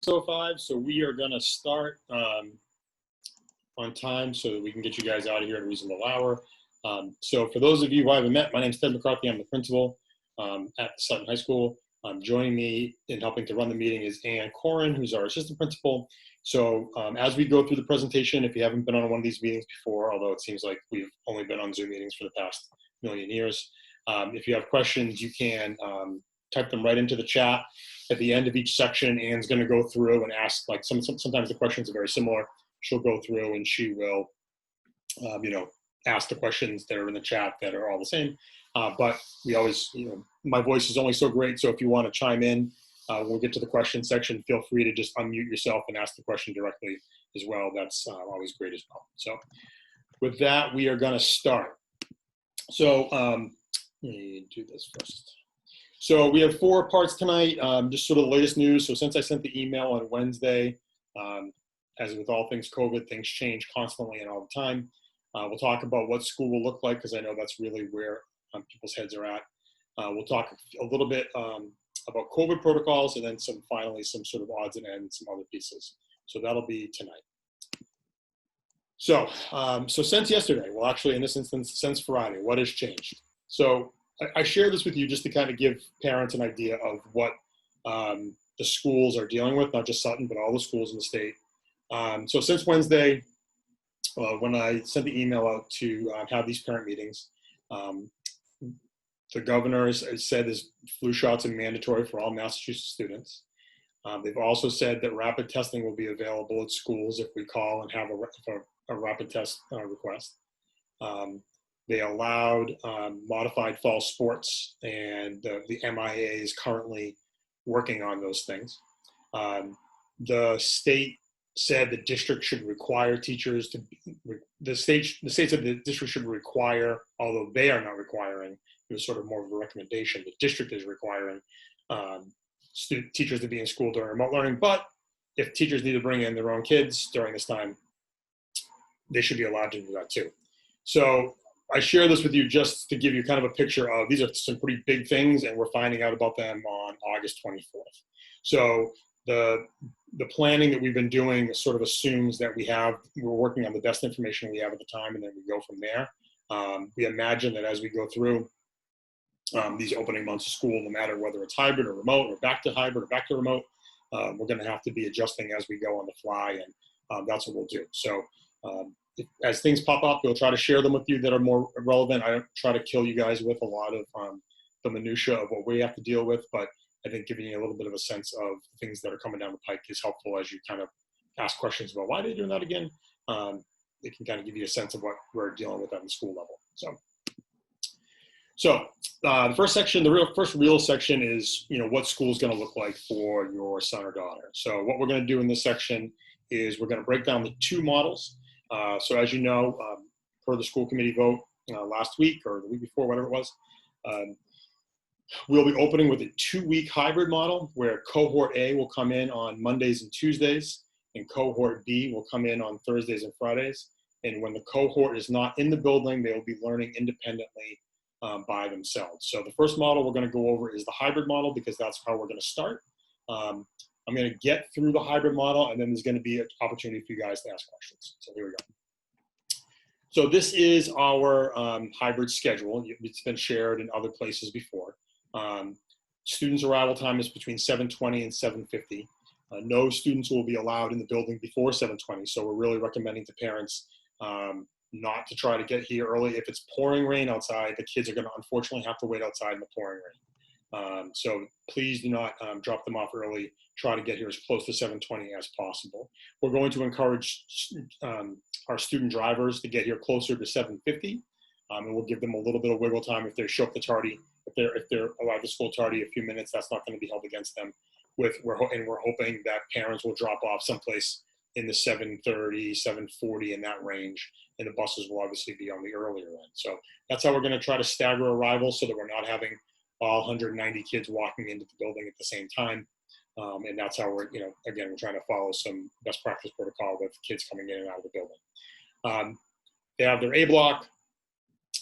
6:05, so we are going to start on time so that we can get you guys out of here at a reasonable hour. So for those of you who I haven't met, my name is Ted McCarthy. I'm the principal at Sutton High School. Joining me in helping to run the meeting is Corron, who's our assistant principal. So as we go through the presentation, if you haven't been on one of these meetings before, although it seems like we've only been on Zoom meetings for the past million years, if you have questions, you can type them right into the chat. At the end of each section, Anne's going to go through and ask, like sometimes the questions are very similar. She'll go through and she will, ask the questions that are in the chat that are all the same. But we always, my voice is only so great. So if you want to chime in, when we get to the question section, feel free to just unmute yourself and ask the question directly as well. That's always great as well. So with that, we are going to start. So let me do this first. So we have 4 parts tonight, just sort of the latest news. So since I sent the email on Wednesday, as with all things COVID, things change constantly and all the time. We'll talk about what school will look like, because I know that's really where people's heads are at. We'll talk a little bit about COVID protocols, and then finally some sort of odds and ends, some other pieces. So that'll be tonight. So, so since yesterday, well, actually in this instance, since Friday, what has changed? So I share this with you just to kind of give parents an idea of what the schools are dealing with, not just Sutton, but all the schools in the state. So since Wednesday, when I sent the email out to have these parent meetings, the governor has said this flu shots are mandatory for all Massachusetts students. They've also said that rapid testing will be available at schools if we call and have a rapid test request. They allowed modified fall sports, and the MIA is currently working on those things. The state said the district should require teachers to, the state said the district should require, although they are not requiring, it was sort of more of a recommendation, the district is requiring teachers to be in school during remote learning, but if teachers need to bring in their own kids during this time, they should be allowed to do that too. So I share this with you just to give you kind of a picture of, these are some pretty big things, and we're finding out about them on August 24th. So the planning that we've been doing sort of assumes that we're working on the best information we have at the time, and then we go from there. We imagine that as we go through these opening months of school, no matter whether it's hybrid or remote or back to hybrid or back to remote, we're going to have to be adjusting as we go on the fly, and that's what we'll do. So as things pop up, we'll try to share them with you that are more relevant. I don't try to kill you guys with a lot of the minutia of what we have to deal with, but I think giving you a little bit of a sense of things that are coming down the pike is helpful as you kind of ask questions about why are they doing that again. It can kind of give you a sense of what we're dealing with at the school level. So the first section, first real section is, what school is going to look like for your son or daughter. So what we're going to do in this section is we're going to break down the 2 models. So as you know, per the school committee vote last week or the week before, whatever it was, we'll be opening with a 2-week hybrid model where cohort A will come in on Mondays and Tuesdays, and cohort B will come in on Thursdays and Fridays. And when the cohort is not in the building, they will be learning independently by themselves. So the first model we're going to go over is the hybrid model, because that's how we're going to start. I'm going to get through the hybrid model, and then there's going to be an opportunity for you guys to ask questions. So here we go. So this is our hybrid schedule. It's been shared in other places before. Students' arrival time is between 7:20 and 7:50. No students will be allowed in the building before 7:20. So we're really recommending to parents not to try to get here early. If it's pouring rain outside, the kids are going to unfortunately have to wait outside in the pouring rain. So please do not drop them off early. Try to get here as close to 7:20 as possible. We're going to encourage our student drivers to get here closer to 7:50, and we'll give them a little bit of wiggle time if they show up the tardy. If they're allowed to school tardy a few minutes, that's not going to be held against them. We're hoping that parents will drop off someplace in the 7:30, 7:40 in that range, and the buses will obviously be on the earlier end. So that's how we're going to try to stagger arrivals so that we're not having all 190 kids walking into the building at the same time. And that's how we're, again, we're trying to follow some best practice protocol with kids coming in and out of the building. They have their A block.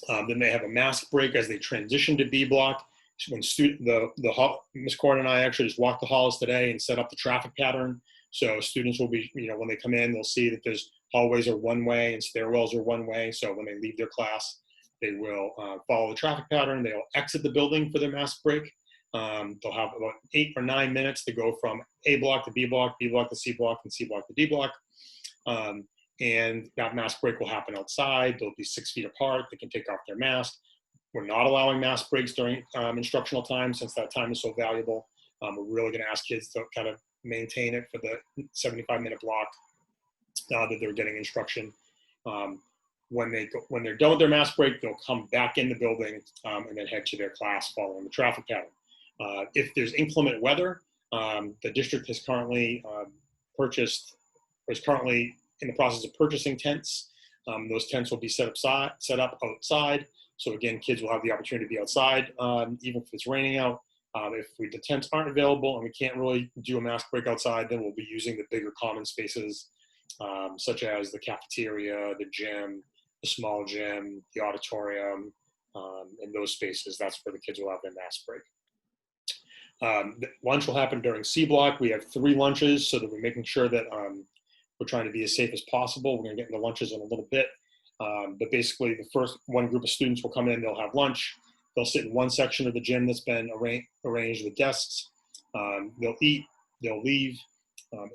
Then they have a mask break as they transition to B block. when Ms. Corron and I actually just walked the halls today and set up the traffic pattern. So students will be, when they come in, they'll see that there's hallways are one way and stairwells are one way. So when they leave their class, they will follow the traffic pattern. They'll exit the building for their mask break. They'll have about 8 or 9 minutes to go from A block to B block, B block to C block, and C block to D block. And that mask break will happen outside. They'll be 6 feet apart. They can take off their mask. We're not allowing mask breaks during instructional time, since that time is so valuable. We're really going to ask kids to kind of maintain it for the 75-minute block that they're getting instruction. When they're done with their mask break, they'll come back in the building and then head to their class following the traffic pattern. If there's inclement weather, the district has currently is currently in the process of purchasing tents. Those tents will be set up outside. So again, kids will have the opportunity to be outside, even if it's raining out. If the tents aren't available and we can't really do a mask break outside, then we'll be using the bigger common spaces, such as the cafeteria, the gym, the small gym, the auditorium, and those spaces. That's where the kids will have their mask break. Lunch will happen during C block. We have 3 lunches, so that we're making sure that we're trying to be as safe as possible. We're going to get into lunches in a little bit. But basically, the first one group of students will come in, they'll have lunch. They'll sit in one section of the gym that's been arranged with desks. They'll eat, they'll leave.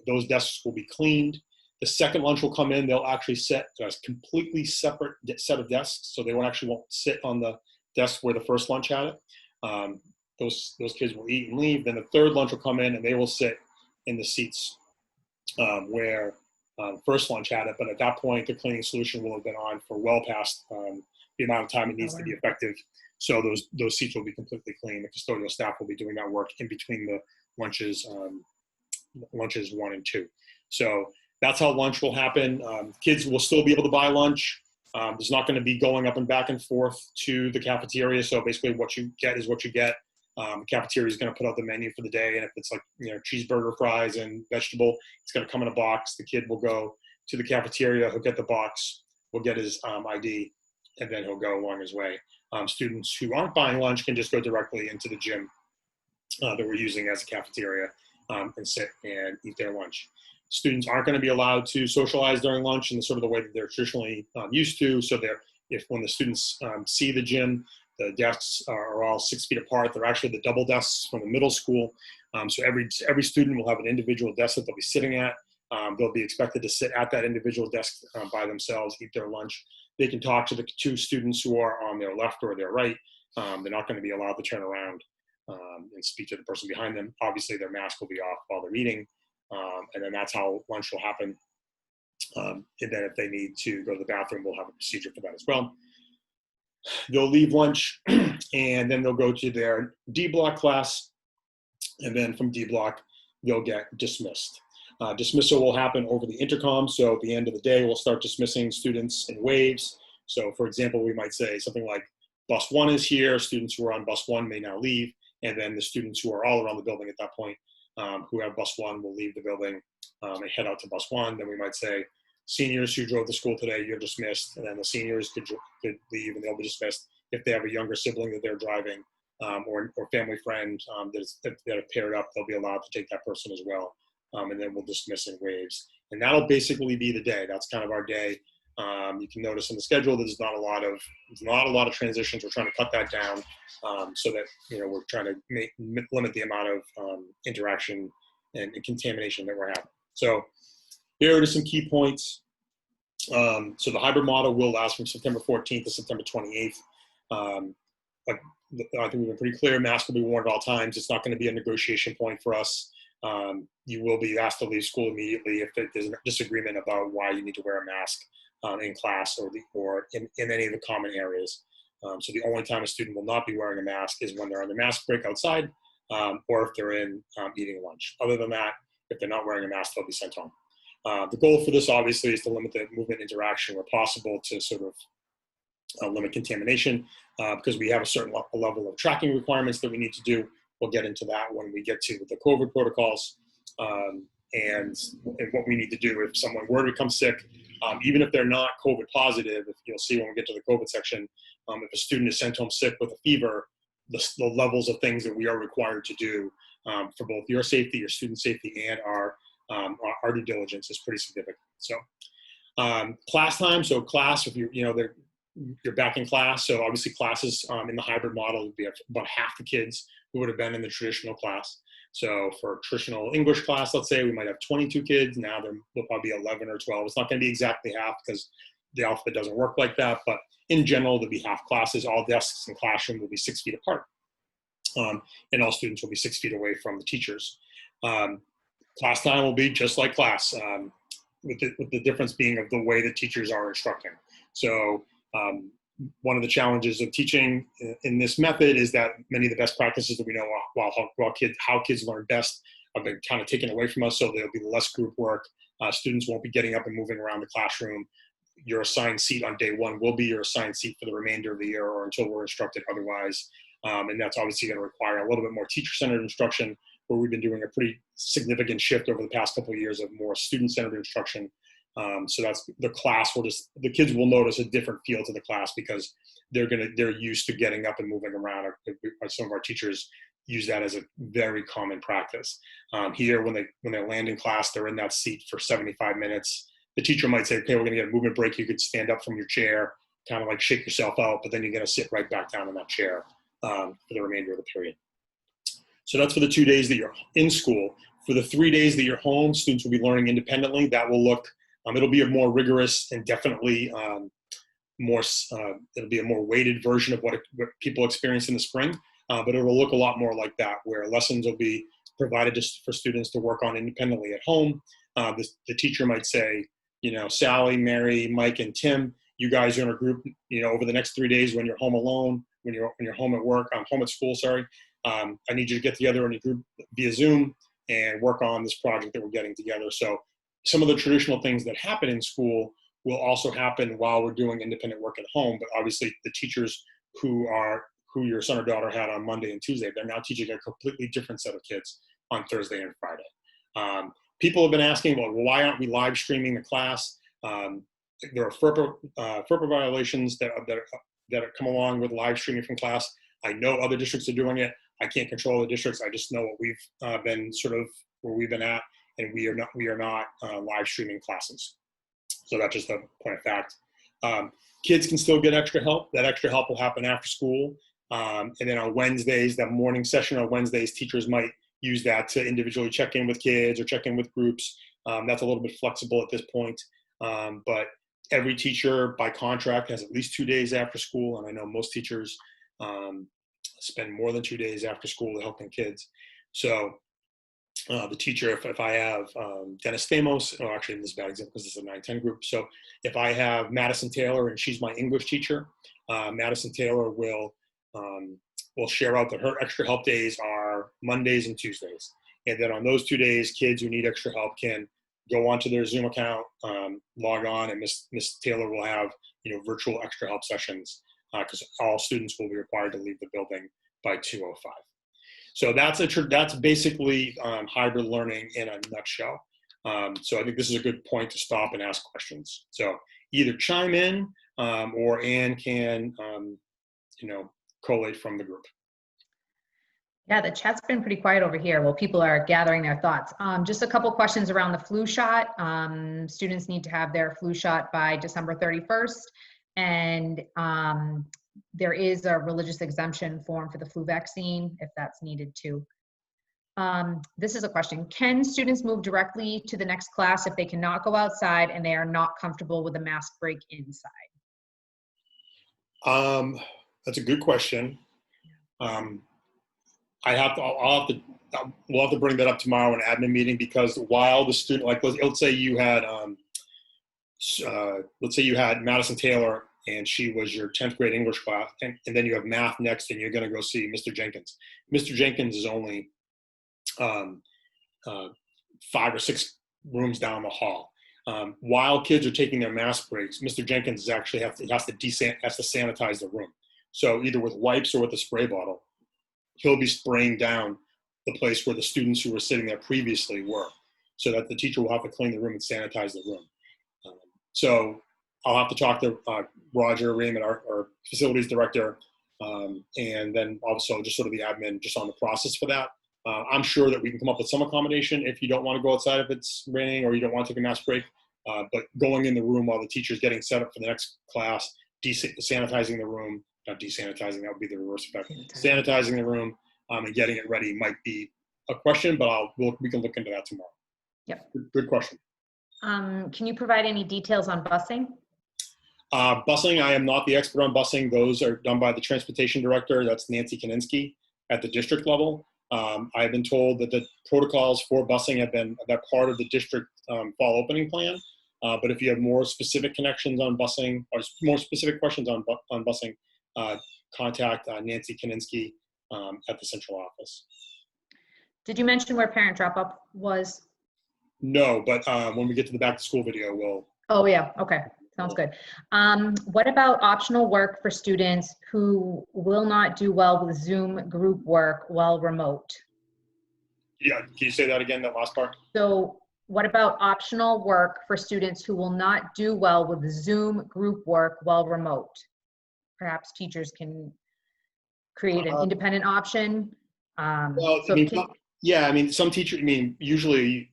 Those desks will be cleaned. The second lunch will come in, they'll actually set a completely separate set of desks, so they won't sit on the desk where the first lunch had it. Those kids will eat and leave. Then the third lunch will come in, and they will sit in the seats where first lunch had it, but at that point, the cleaning solution will have been on for well past the amount of time it needs to be effective. So those seats will be completely clean. The custodial staff will be doing that work in between the lunches 1 and 2. So that's how lunch will happen. Kids will still be able to buy lunch. There's not going to be going up and back and forth to the cafeteria. So basically what you get is what you get. The cafeteria is going to put out the menu for the day. And if it's like, cheeseburger, fries, and vegetable, it's going to come in a box. The kid will go to the cafeteria. He'll get the box. We'll get his ID, and then he'll go along his way. Students who aren't buying lunch can just go directly into the gym that we're using as a cafeteria and sit and eat their lunch. Students aren't going to be allowed to socialize during lunch in the sort of the way that they're traditionally used to. So when the students see the gym, the desks are all 6 feet apart. They're actually the double desks from the middle school. So every student will have an individual desk that they'll be sitting at. They'll be expected to sit at that individual desk by themselves, eat their lunch. They can talk to the 2 students who are on their left or their right. They're not going to be allowed to turn around and speak to the person behind them. Obviously, their mask will be off while they're eating. And then that's how lunch will happen. And then if they need to go to the bathroom, we'll have a procedure for that as well. They'll leave lunch, and then they'll go to their D block class. And then from D block, they'll get dismissed. Dismissal will happen over the intercom. So at the end of the day, we'll start dismissing students in waves. So for example, we might say something like, bus 1 is here. Students who are on bus 1 may now leave. And then the students who are all around the building at that point, who have bus 1 will leave the building and head out to bus 1. Then we might say, seniors who drove to school today, you're dismissed. And then the seniors could leave and they'll be dismissed. If they have a younger sibling that they're driving or family friend that have paired up, they'll be allowed to take that person as well. And then we'll dismiss in waves. And that'll basically be the day. That's kind of our day. You can notice in the schedule there's not a lot of transitions. We're trying to cut that down so that we're trying to limit the amount of interaction and contamination that we're having. So here are some key points. So the hybrid model will last from September 14th to September 28th. But I think we've been pretty clear. Masks will be worn at all times. It's not going to be a negotiation point for us. You will be asked to leave school immediately if there's a disagreement about why you need to wear a mask in class or in any of the common areas. So the only time a student will not be wearing a mask is when they're on the mask break outside or if they're in eating lunch. Other than that, if they're not wearing a mask, they'll be sent home. The goal for this, obviously, is to limit the movement interaction where possible to sort of limit contamination because we have a certain level of tracking requirements that we need to do. We'll get into that when we get to the COVID protocols and what we need to do if someone were to become sick, even if they're not COVID positive. If you'll see when we get to the COVID section, if a student is sent home sick with a fever, the levels of things that we are required to do for both your safety, your student safety, and our due diligence is pretty significant. So class time. So class, if you're back in class. So obviously classes in the hybrid model would be about half the kids who would have been in the traditional class. So for traditional English class, let's say we might have 22 kids. Now there will probably be 11 or 12. It's not going to be exactly half because the alphabet doesn't work like that. But in general, there'll be half classes. All desks in classroom will be 6 feet apart. And all students will be 6 feet away from the teachers. Class time will be just like class, with the difference being of the way the teachers are instructing. So one of the challenges of teaching in this method is that many of the best practices that we know how kids learn best have been kind of taken away from us. So there'll be less group work. Students won't be getting up and moving around the classroom. Your assigned seat on day one will be your assigned seat for the remainder of the year or until we're instructed otherwise. And that's obviously going to require a little bit more teacher-centered instruction, where we've been doing a pretty significant shift over the past couple of years of more student-centered instruction. So that's the class the kids will notice a different feel to the class because they're used to getting up and moving around. Some of our teachers use that as a very common practice. Here, when they land in class, they're in that seat for 75 minutes. The teacher might say, okay, we're going to get a movement break. You could stand up from your chair, kind of like shake yourself out, but then you're going to sit right back down in that chair for the remainder of the period. So that's for the 2 days that you're in school. For the 3 days that you're home, students will be learning independently. That will look, it'll be a more rigorous and definitely it'll be a more weighted version of what people experience in the spring, but it will look a lot more like that, where lessons will be provided just for students to work on independently at home. The teacher might say, Sally, Mary, Mike, and Tim, you guys are in a group, over the next 3 days when you're home alone, when you're home at work, home at school, sorry. I need you to get together in a group via Zoom and work on this project that we're getting together. So some of the traditional things that happen in school will also happen while we're doing independent work at home. But obviously the teachers who your son or daughter had on Monday and Tuesday, they're now teaching a completely different set of kids on Thursday and Friday. People have been asking, well, why aren't we live streaming the class? There are FERPA violations that come along with live streaming from class. I know other districts are doing it. I can't control the districts. I just know what we've been sort of where we've been at, and we are not live streaming classes. So that's just a point of fact. Kids can still get extra help. That extra help will happen after school. And then on Wednesdays, that morning session on Wednesdays, teachers might use that to individually check in with kids or check in with groups. That's a little bit flexible at this point. But every teacher by contract has at least 2 days after school. And I know most teachers spend more than 2 days after school helping kids. So the teacher, if I have Dennis Famos, actually this is a bad example because this is a 9-10 group. So if I have Madison Taylor and she's my English teacher, Madison Taylor will share out that her extra help days are Mondays and Tuesdays. And then on those 2 days, kids who need extra help can go onto their Zoom account, log on, and Miss Taylor will have virtual extra help sessions because all students will be required to leave the building by 2:05. So that's basically hybrid learning in a nutshell. So I think this is a good point to stop and ask questions. So either chime in or Anne can, collate from the group. Yeah, the chat's been pretty quiet over here while people are gathering their thoughts. Just a couple questions around the flu shot. Students need to have their flu shot by December 31st. And there is a religious exemption form for the flu vaccine if that's needed too. This is a question. Can students move directly to the next class if they cannot go outside and they are not comfortable with a mask break inside? That's a good question. We'll have to bring that up tomorrow in an admin meeting, because while the student, like let's say you had Madison Taylor and she was your 10th grade English class, and then you have math next and you're going to go see Mr. Jenkins. Mr. Jenkins is only 5 or 6 rooms down the hall. While kids are taking their mask breaks, Mr. Jenkins actually has to sanitize the room. So either with wipes or with a spray bottle, he'll be spraying down the place where the students who were sitting there previously were, so that the teacher will have to clean the room and sanitize the room. So I'll have to talk to Roger Raymond, our facilities director, And then also just sort of the admin just on the process for that. I'm sure that we can come up with some accommodation if you don't want to go outside if it's raining or you don't want to take a mass break. But going in the room while the teacher's getting set up for the next class, sanitizing the room, not desanitizing, that would be the reverse effect. Sanitizing the room and getting it ready might be a question, but we can look into that tomorrow. Yep. Good question. Can you provide any details on busing? Busing, I am not the expert on busing. Those are done by the transportation director. That's Nancy Kaninsky at the district level. I've been told that the protocols for busing have been that part of the district fall opening plan. But if you have more specific connections on busing or more specific questions on busing, contact Nancy Kaninsky at the central office. Did you mention where parent drop-off was? No, but when we get to the back to school video, we'll. Oh yeah, okay, sounds good. What about optional work for students who will not do well with Zoom group work while remote? Yeah, can you say that again, that last part? So what about optional work for students who will not do well with Zoom group work while remote? Perhaps teachers can create an independent option. Well, so some teachers, usually,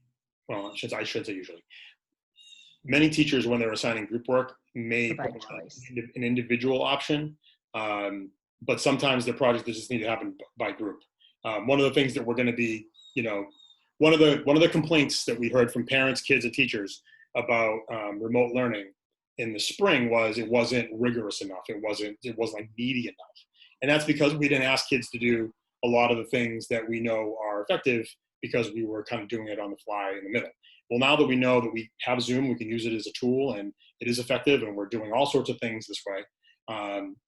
well, I should say usually. Many teachers, when they're assigning group work, may provide an individual option, but sometimes the project just need to happen by group. One of the things that we're going to be, one of the complaints that we heard from parents, kids, and teachers about remote learning in the spring was it wasn't rigorous enough. It wasn't like needy enough, and that's because we didn't ask kids to do a lot of the things that we know are effective because we were kind of doing it on the fly in the middle. Well, now that we know that we have Zoom, we can use it as a tool and it is effective and we're doing all sorts of things this way.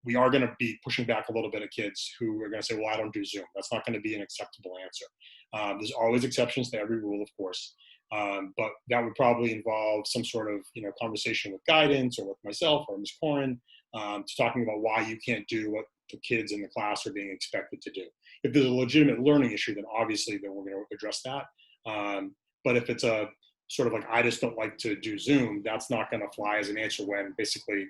We are going to be pushing back a little bit of kids who are going to say, well, I don't do Zoom. That's not going to be an acceptable answer. There's always exceptions to every rule, of course. But that would probably involve some sort of conversation with guidance or with myself or Ms. Corron to talking about why you can't do what the kids in the class are being expected to do. If there's a legitimate learning issue, then obviously then we're going to address that. But if it's a sort of like, I just don't like to do Zoom, that's not going to fly as an answer when basically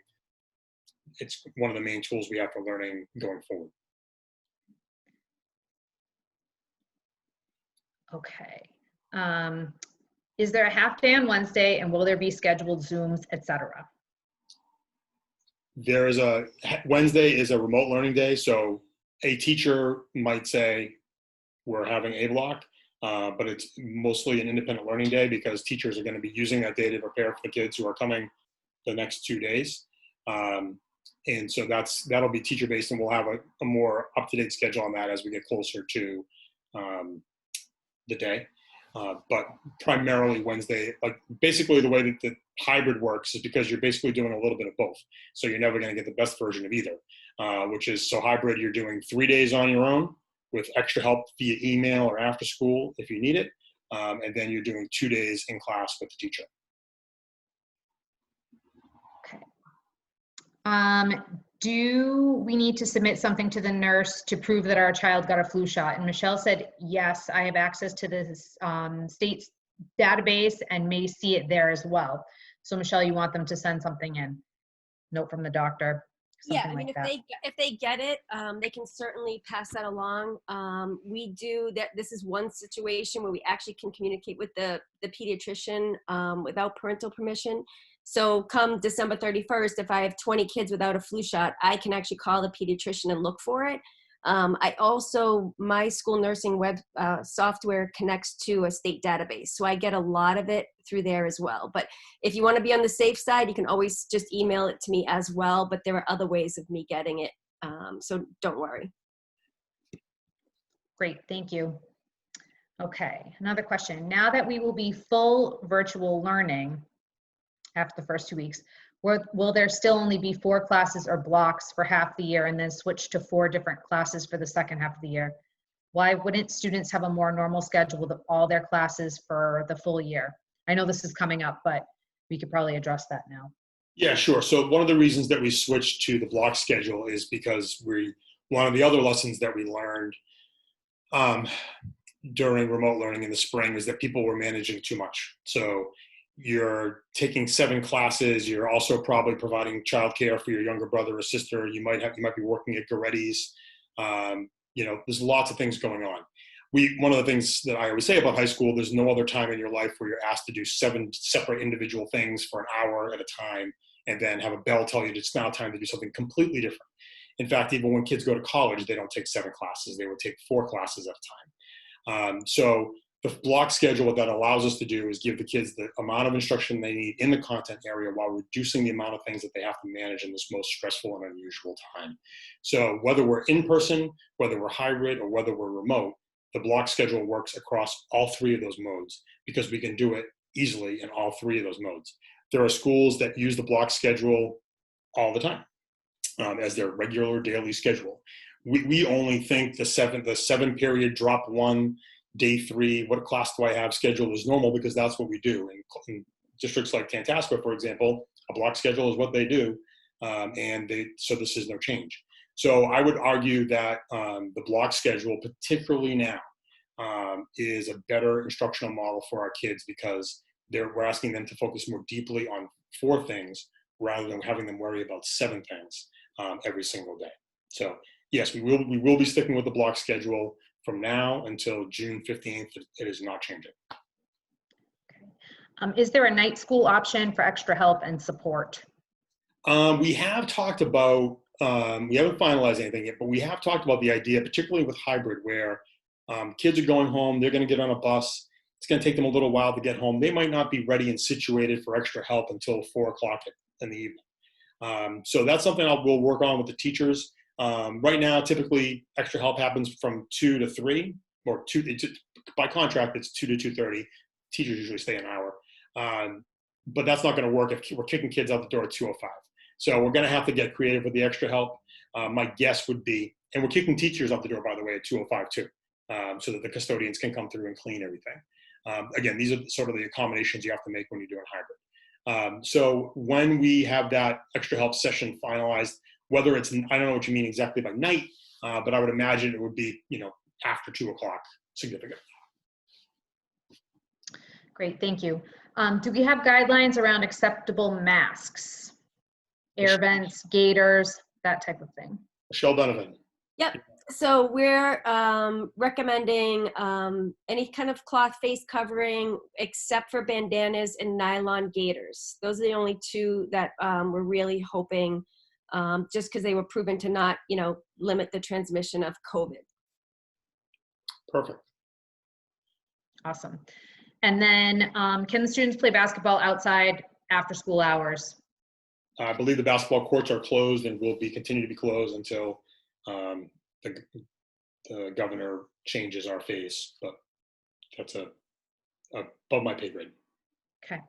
it's one of the main tools we have for learning going forward. Okay. Is there a half day on Wednesday and will there be scheduled Zooms, etc.? Wednesday is a remote learning day. So a teacher might say, we're having a block, but it's mostly an independent learning day because teachers are going to be using that day to prepare for the kids who are coming the next 2 days. And so that'll be teacher based, and we'll have a more up-to-date schedule on that as we get closer to the day. But primarily Wednesday, like basically the way that the hybrid works is because you're basically doing a little bit of both. So you're never going to get the best version of either, which is, so hybrid, you're doing 3 days on your own with extra help via email or after school if you need it. And then you're doing 2 days in class with the teacher. Okay. Do we need to submit something to the nurse to prove that our child got a flu shot? And Michelle said, yes, I have access to this state database and may see it there as well. So Michelle, you want them to send something in? Note from the doctor. Yeah, I mean, if they get it, they can certainly pass that along. We do that. This is one situation where we actually can communicate with the pediatrician without parental permission. So come December 31st, if I have 20 kids without a flu shot, I can actually call the pediatrician and look for it. My school nursing web software connects to a state database. So I get a lot of it through there as well. But if you want to be on the safe side, you can always just email it to me as well. But there are other ways of me getting it. So don't worry. Great, thank you. Okay, another question. Now that we will be full virtual learning after the first 2 weeks, will there still only be 4 classes or blocks for half the year and then switch to 4 different classes for the second half of the year? Why wouldn't students have a more normal schedule with all their classes for the full year? I know this is coming up, but we could probably address that now. Yeah, sure. So one of the reasons that we switched to the block schedule is because one of the other lessons that we learned during remote learning in the spring is that people were managing too much. So you're taking 7 classes. You're also probably providing childcare for your younger brother or sister. You might be working at Goretti's. There's lots of things going on. One of the things that I always say about high school, there's no other time in your life where you're asked to do 7 separate individual things for an hour at a time, and then have a bell tell you it's now time to do something completely different. In fact, even when kids go to college, they don't take 7 classes. They would take 4 classes at a time. So the block schedule, what that allows us to do is give the kids the amount of instruction they need in the content area while reducing the amount of things that they have to manage in this most stressful and unusual time. So whether we're in person, whether we're hybrid, or whether we're remote, the block schedule works across all 3 of those modes because we can do it easily in all 3 of those modes. There are schools that use the block schedule all the time as their regular daily schedule. We only think the 7 period drop 1, day 3, what class do I have scheduled is normal because that's what we do. In districts like Tantascwa, for example, a block schedule is what they do, so this is no change. So I would argue that the block schedule, particularly now, is a better instructional model for our kids because we're asking them to focus more deeply on 4 things rather than having them worry about 7 things every single day. So yes, we will be sticking with the block schedule from now until June 15th. It is not changing. Is there a night school option for extra help and support? We have talked about, we haven't finalized anything yet, but we have talked about the idea, particularly with hybrid, where kids are going home, they're going to get on a bus. It's going to take them a little while to get home. They might not be ready and situated for extra help until 4 o'clock in the evening. So that's something we'll work on with the teachers. Right now, typically, extra help happens from 2 to 3, or by contract, it's 2 to 2:30. Teachers usually stay an hour. But that's not going to work if we're kicking kids out the door at 2:05. So we're going to have to get creative with the extra help. My guess would be, and we're kicking teachers out the door, by the way, at 2:05 too, so that the custodians can come through and clean everything. Again, these are sort of the accommodations you have to make when you're doing hybrid. So when we have that extra help session finalized, whether it's, I don't know what you mean exactly by night, but I would imagine it would be, after 2 o'clock, significant. Great, thank you. Do we have guidelines around acceptable masks, air vents, gaiters, that type of thing? Michelle Donovan. Yep. So we're recommending any kind of cloth face covering except for bandanas and nylon gaiters. Those are the only 2 that we're really hoping, just because they were proven to not, limit the transmission of COVID. Perfect. Awesome. And then can the students play basketball outside after school hours? I believe the basketball courts are closed and will continue to be closed until the governor changes our phase, but that's above my pay grade. Okay.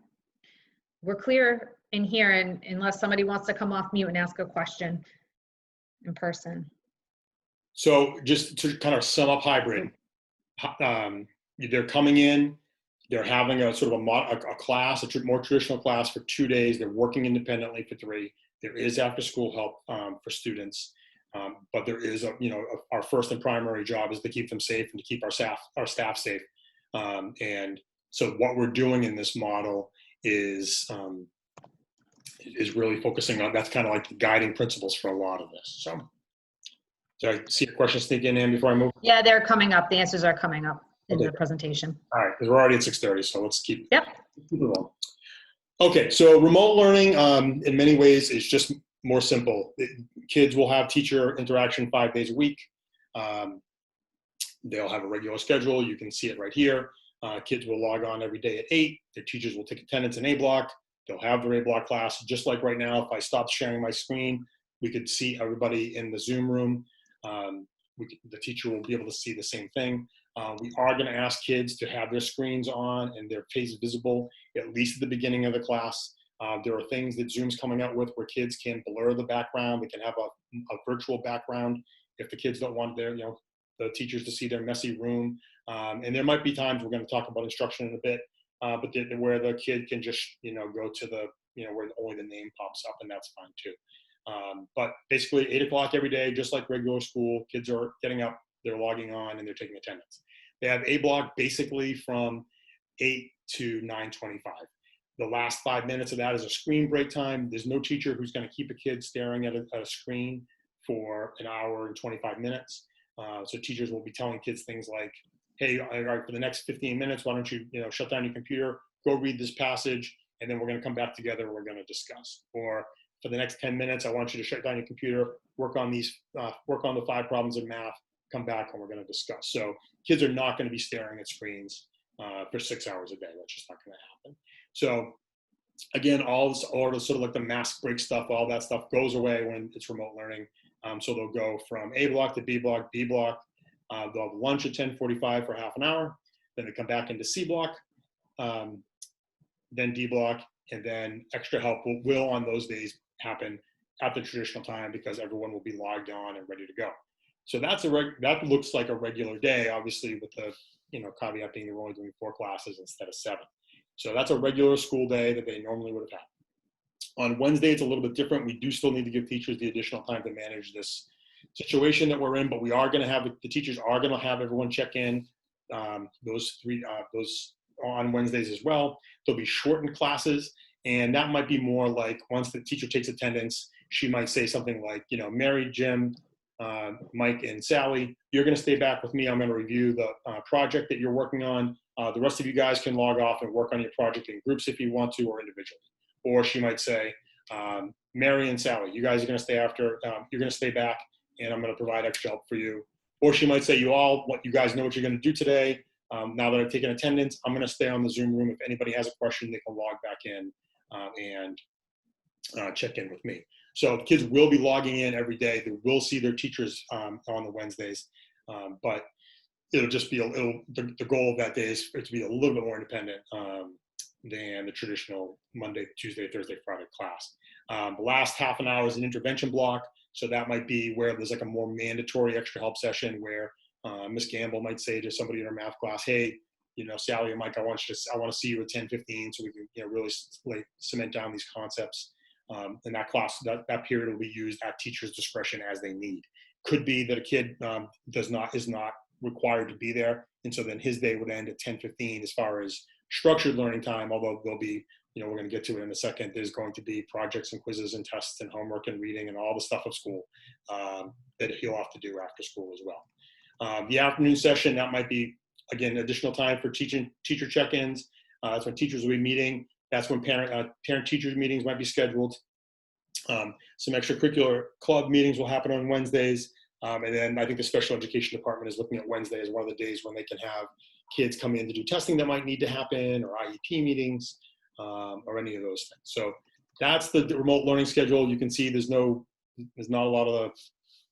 We're clear in here, and unless somebody wants to come off mute and ask a question in person. So just to kind of sum up hybrid, they're coming in, they're having a sort of a class, a more traditional class for 2 days. They're working independently for 3. There is after school help for students. But there is, our first and primary job is to keep them safe and to keep our staff safe. And so what we're doing in this model is really focusing on, that's kind of like the guiding principles for a lot of this. So, did I see a question sneak in before I move? Yeah, they're coming up. The answers are coming up in Okay. the presentation. All right, because we're already at 6:30, so let's keep it going. Okay, so remote learning in many ways is just more simple. Kids will have teacher interaction 5 days a week. They'll have a regular schedule. You can see it right here. Kids will log on every day at 8. Their teachers will take attendance in A block. They'll have their A block class. Just like right now, if I stopped sharing my screen, we could see everybody in the Zoom room. The teacher will be able to see the same thing. We are going to ask kids to have their screens on and their face visible, at least at the beginning of the class. There are things that Zoom's coming out with where kids can blur the background. They can have a virtual background if the kids don't want the teachers to see their messy room. And there might be times, we're going to talk about instruction in a bit, but where the kid can just, go to the, where only the name pops up, and that's fine too. But basically 8 o'clock every day, just like regular school, kids are getting up, they're logging on, and they're taking attendance. They have A block basically from 8 to 9:25. The last 5 minutes of that is a screen break time. There's no teacher who's going to keep a kid staring at a screen for an hour and 25 minutes. So teachers will be telling kids things like, hey, all right, for the next 15 minutes, why don't you, shut down your computer, go read this passage, and then we're going to come back together and we're going to discuss. Or for the next 10 minutes, I want you to shut down your computer, work on the 5 problems in math, come back and we're going to discuss. So kids are not going to be staring at screens for 6 hours a day. That's just not going to happen. So again, all the sort of like the mask break stuff, all that stuff goes away when it's remote learning. So they'll go from A block to B block, B block. They'll have lunch at 10:45 for half an hour. Then they come back into C block, then D block, and then extra help will on those days happen at the traditional time because everyone will be logged on and ready to go. So that looks like a regular day, obviously with the caveat being we're only doing 4 classes instead of 7. So that's a regular school day that they normally would have had. On Wednesday, it's a little bit different. We do still need to give teachers the additional time to manage this situation that we're in, but we are going to have the teachers are going to have everyone check in those on Wednesdays as well. There'll be shortened classes, and that might be more like once the teacher takes attendance, she might say something like, Mary, Jim, Mike, and Sally, you're going to stay back with me. I'm going to review the project that you're working on. The rest of you guys can log off and work on your project in groups if you want to, or individually. Or she might say, Mary and Sally, you guys are going to stay you're going to stay back, and I'm going to provide extra help for you. Or she might say, you guys know what you're going to do today. Now that I've taken attendance, I'm going to stay on the Zoom room. If anybody has a question, they can log back in and check in with me. So kids will be logging in every day. They will see their teachers on the Wednesdays, but it'll just be the goal of that day is for it to be a little bit more independent than the traditional Monday, Tuesday, Thursday, Friday class. The last half an hour is an intervention block. So that might be where there's like a more mandatory extra help session where Miss Gamble might say to somebody in her math class, hey, Sally and Mike, I want to see you at 10:15 so we can really cement down these concepts. In that class, that period will be used at teacher's discretion as they need. Could be that a kid is not required to be there, and so then his day would end at 10:15 as far as structured learning time, although there'll be, we're going to get to it in a second, there's going to be projects and quizzes and tests and homework and reading and all the stuff of school that he'll have to do after school as well. The afternoon session, that might be, again, additional time for teacher check-ins. That's when teachers will be meeting. That's when parent-teacher meetings might be scheduled. Some extracurricular club meetings will happen on Wednesdays. And then I think the special education department is looking at Wednesday as one of the days when they can have kids come in to do testing that might need to happen, or IEP meetings, or any of those things. So that's the remote learning schedule. You can see there's not a lot of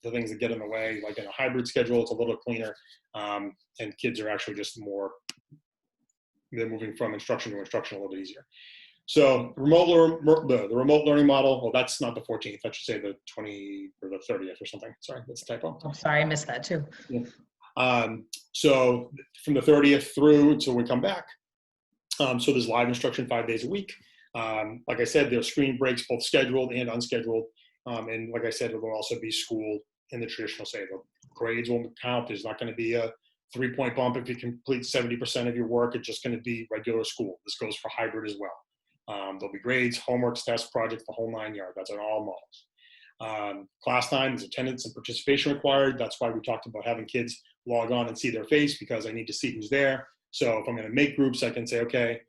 the things that get in the way. Like in a hybrid schedule, it's a little cleaner, and kids are actually just they're moving from instruction to instruction a little bit easier. So the remote learning model, well, that's not the 14th. I should say the 20th or the 30th or something. Sorry, that's a typo. I'm sorry, I missed that too. Yeah. So from the 30th through until we come back. So there's live instruction 5 days a week. Like I said, there's screen breaks, both scheduled and unscheduled. And like I said, it will also be school in the traditional say. The grades won't count. There's not going to be a 3-point bump if you complete 70% of your work. It's just going to be regular school. This goes for hybrid as well. There'll be grades, homeworks, tests, projects, the whole 9 yards. That's on all models. Class time is attendance and participation required. That's why we talked about having kids log on and see their face, because I need to see who's there. So if I'm going to make groups, I can say, okay,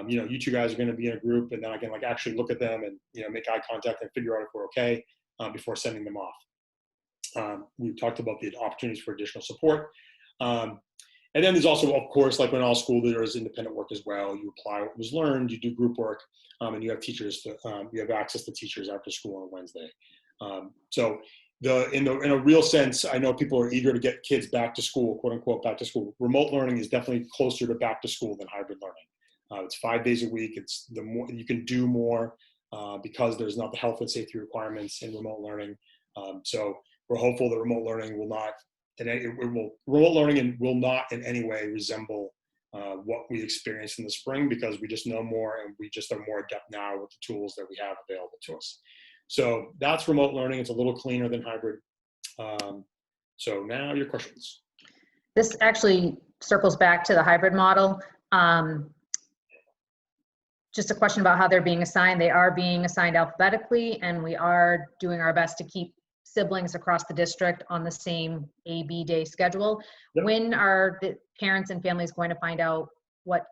you two guys are going to be in a group, and then I can actually look at them and make eye contact and figure out if we're okay before sending them off. We talked about the opportunities for additional support. And then there's also, of course, like when all school, there is independent work as well. You apply what was learned, you do group work, and you have teachers. You have access to teachers after school on Wednesday. So in a real sense, I know people are eager to get kids back to school, quote unquote, back to school. Remote learning is definitely closer to back to school than hybrid learning. It's 5 days a week. It's the more you can do more because there's not the health and safety requirements in remote learning. So we're hopeful that remote learning will not in any way resemble what we experienced in the spring, because we just know more and we just are more adept now with the tools that we have available to us. So that's remote learning. It's a little cleaner than hybrid. So now your questions. This actually circles back to the hybrid model. just a question about how they're being assigned. They are being assigned alphabetically, and we are doing our best to keep siblings across the district on the same AB day schedule. Yep. When are the parents and families going to find out what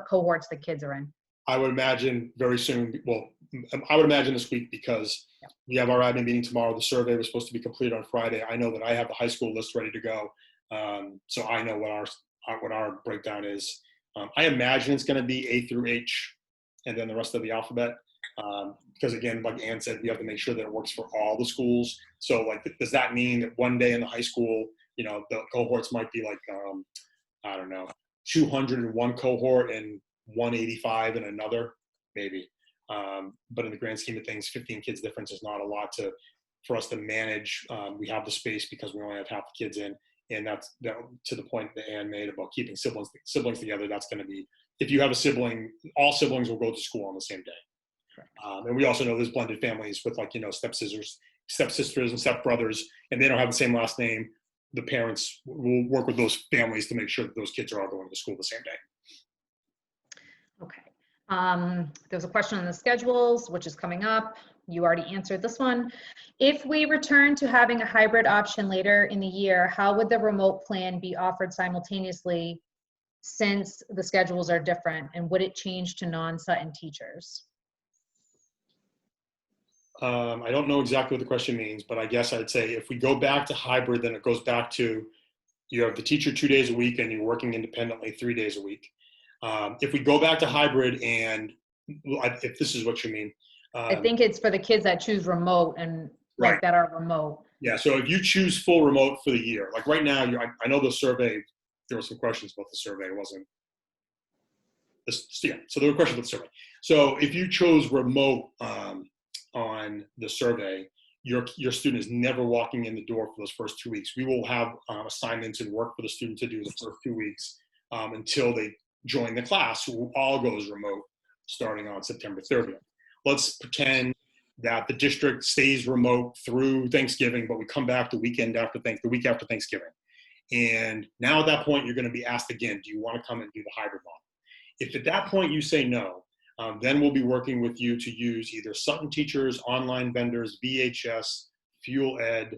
cohorts the kids are in? I would imagine very soon. Well, I would imagine this week, because we have our admin meeting tomorrow. The survey was supposed to be completed on Friday. I know that I have the high school list ready to go. So I know what our breakdown is. I imagine it's going to be A through H and then the rest of the alphabet. Because again, like Ann said, we have to make sure that it works for all the schools. So like, does that mean that one day in the high school, you know, the cohorts might be like, I don't know, 200 in one cohort and 185 in another, maybe. But in the grand scheme of things, 15 kids difference is not a lot for us to manage. We have the space because we only have half the kids in. And that's to the point that Ann made about keeping siblings together. That's going to be, if you have a sibling, all siblings will go to school on the same day. And we also know there's blended families with, like, you know, stepsisters and stepbrothers, and they don't have the same last name. The parents will work with those families to make sure that those kids are all going to school the same day. Okay. There's a question on the schedules, which is coming up. You already answered this one. If we return to having a hybrid option later in the year, how would the remote plan be offered simultaneously since the schedules are different? And would it change to non-Sutton teachers? I don't know exactly what the question means, but I guess I'd say if we go back to hybrid, then it goes back to you have the teacher 2 days a week and you're working independently 3 days a week. If we go back to hybrid, and if this is what you mean. I think it's for the kids that choose remote and right. like that are remote. Yeah, so if you choose full remote for the year, like right now, I know the survey, there were some questions about the survey. It wasn't this, yeah, so there were questions about the survey. So if you chose remote on the survey, your student is never walking in the door for those first 2 weeks. We will have assignments and work for the student to do the first 2 weeks until they join the class, who all goes remote starting on September 30th. Let's pretend that the district stays remote through Thanksgiving, but we come back the week after Thanksgiving. And now at that point, you're going to be asked again, do you want to come and do the hybrid model? If at that point you say no, then we'll be working with you to use either Sutton teachers, online vendors, VHS, Fuel Ed,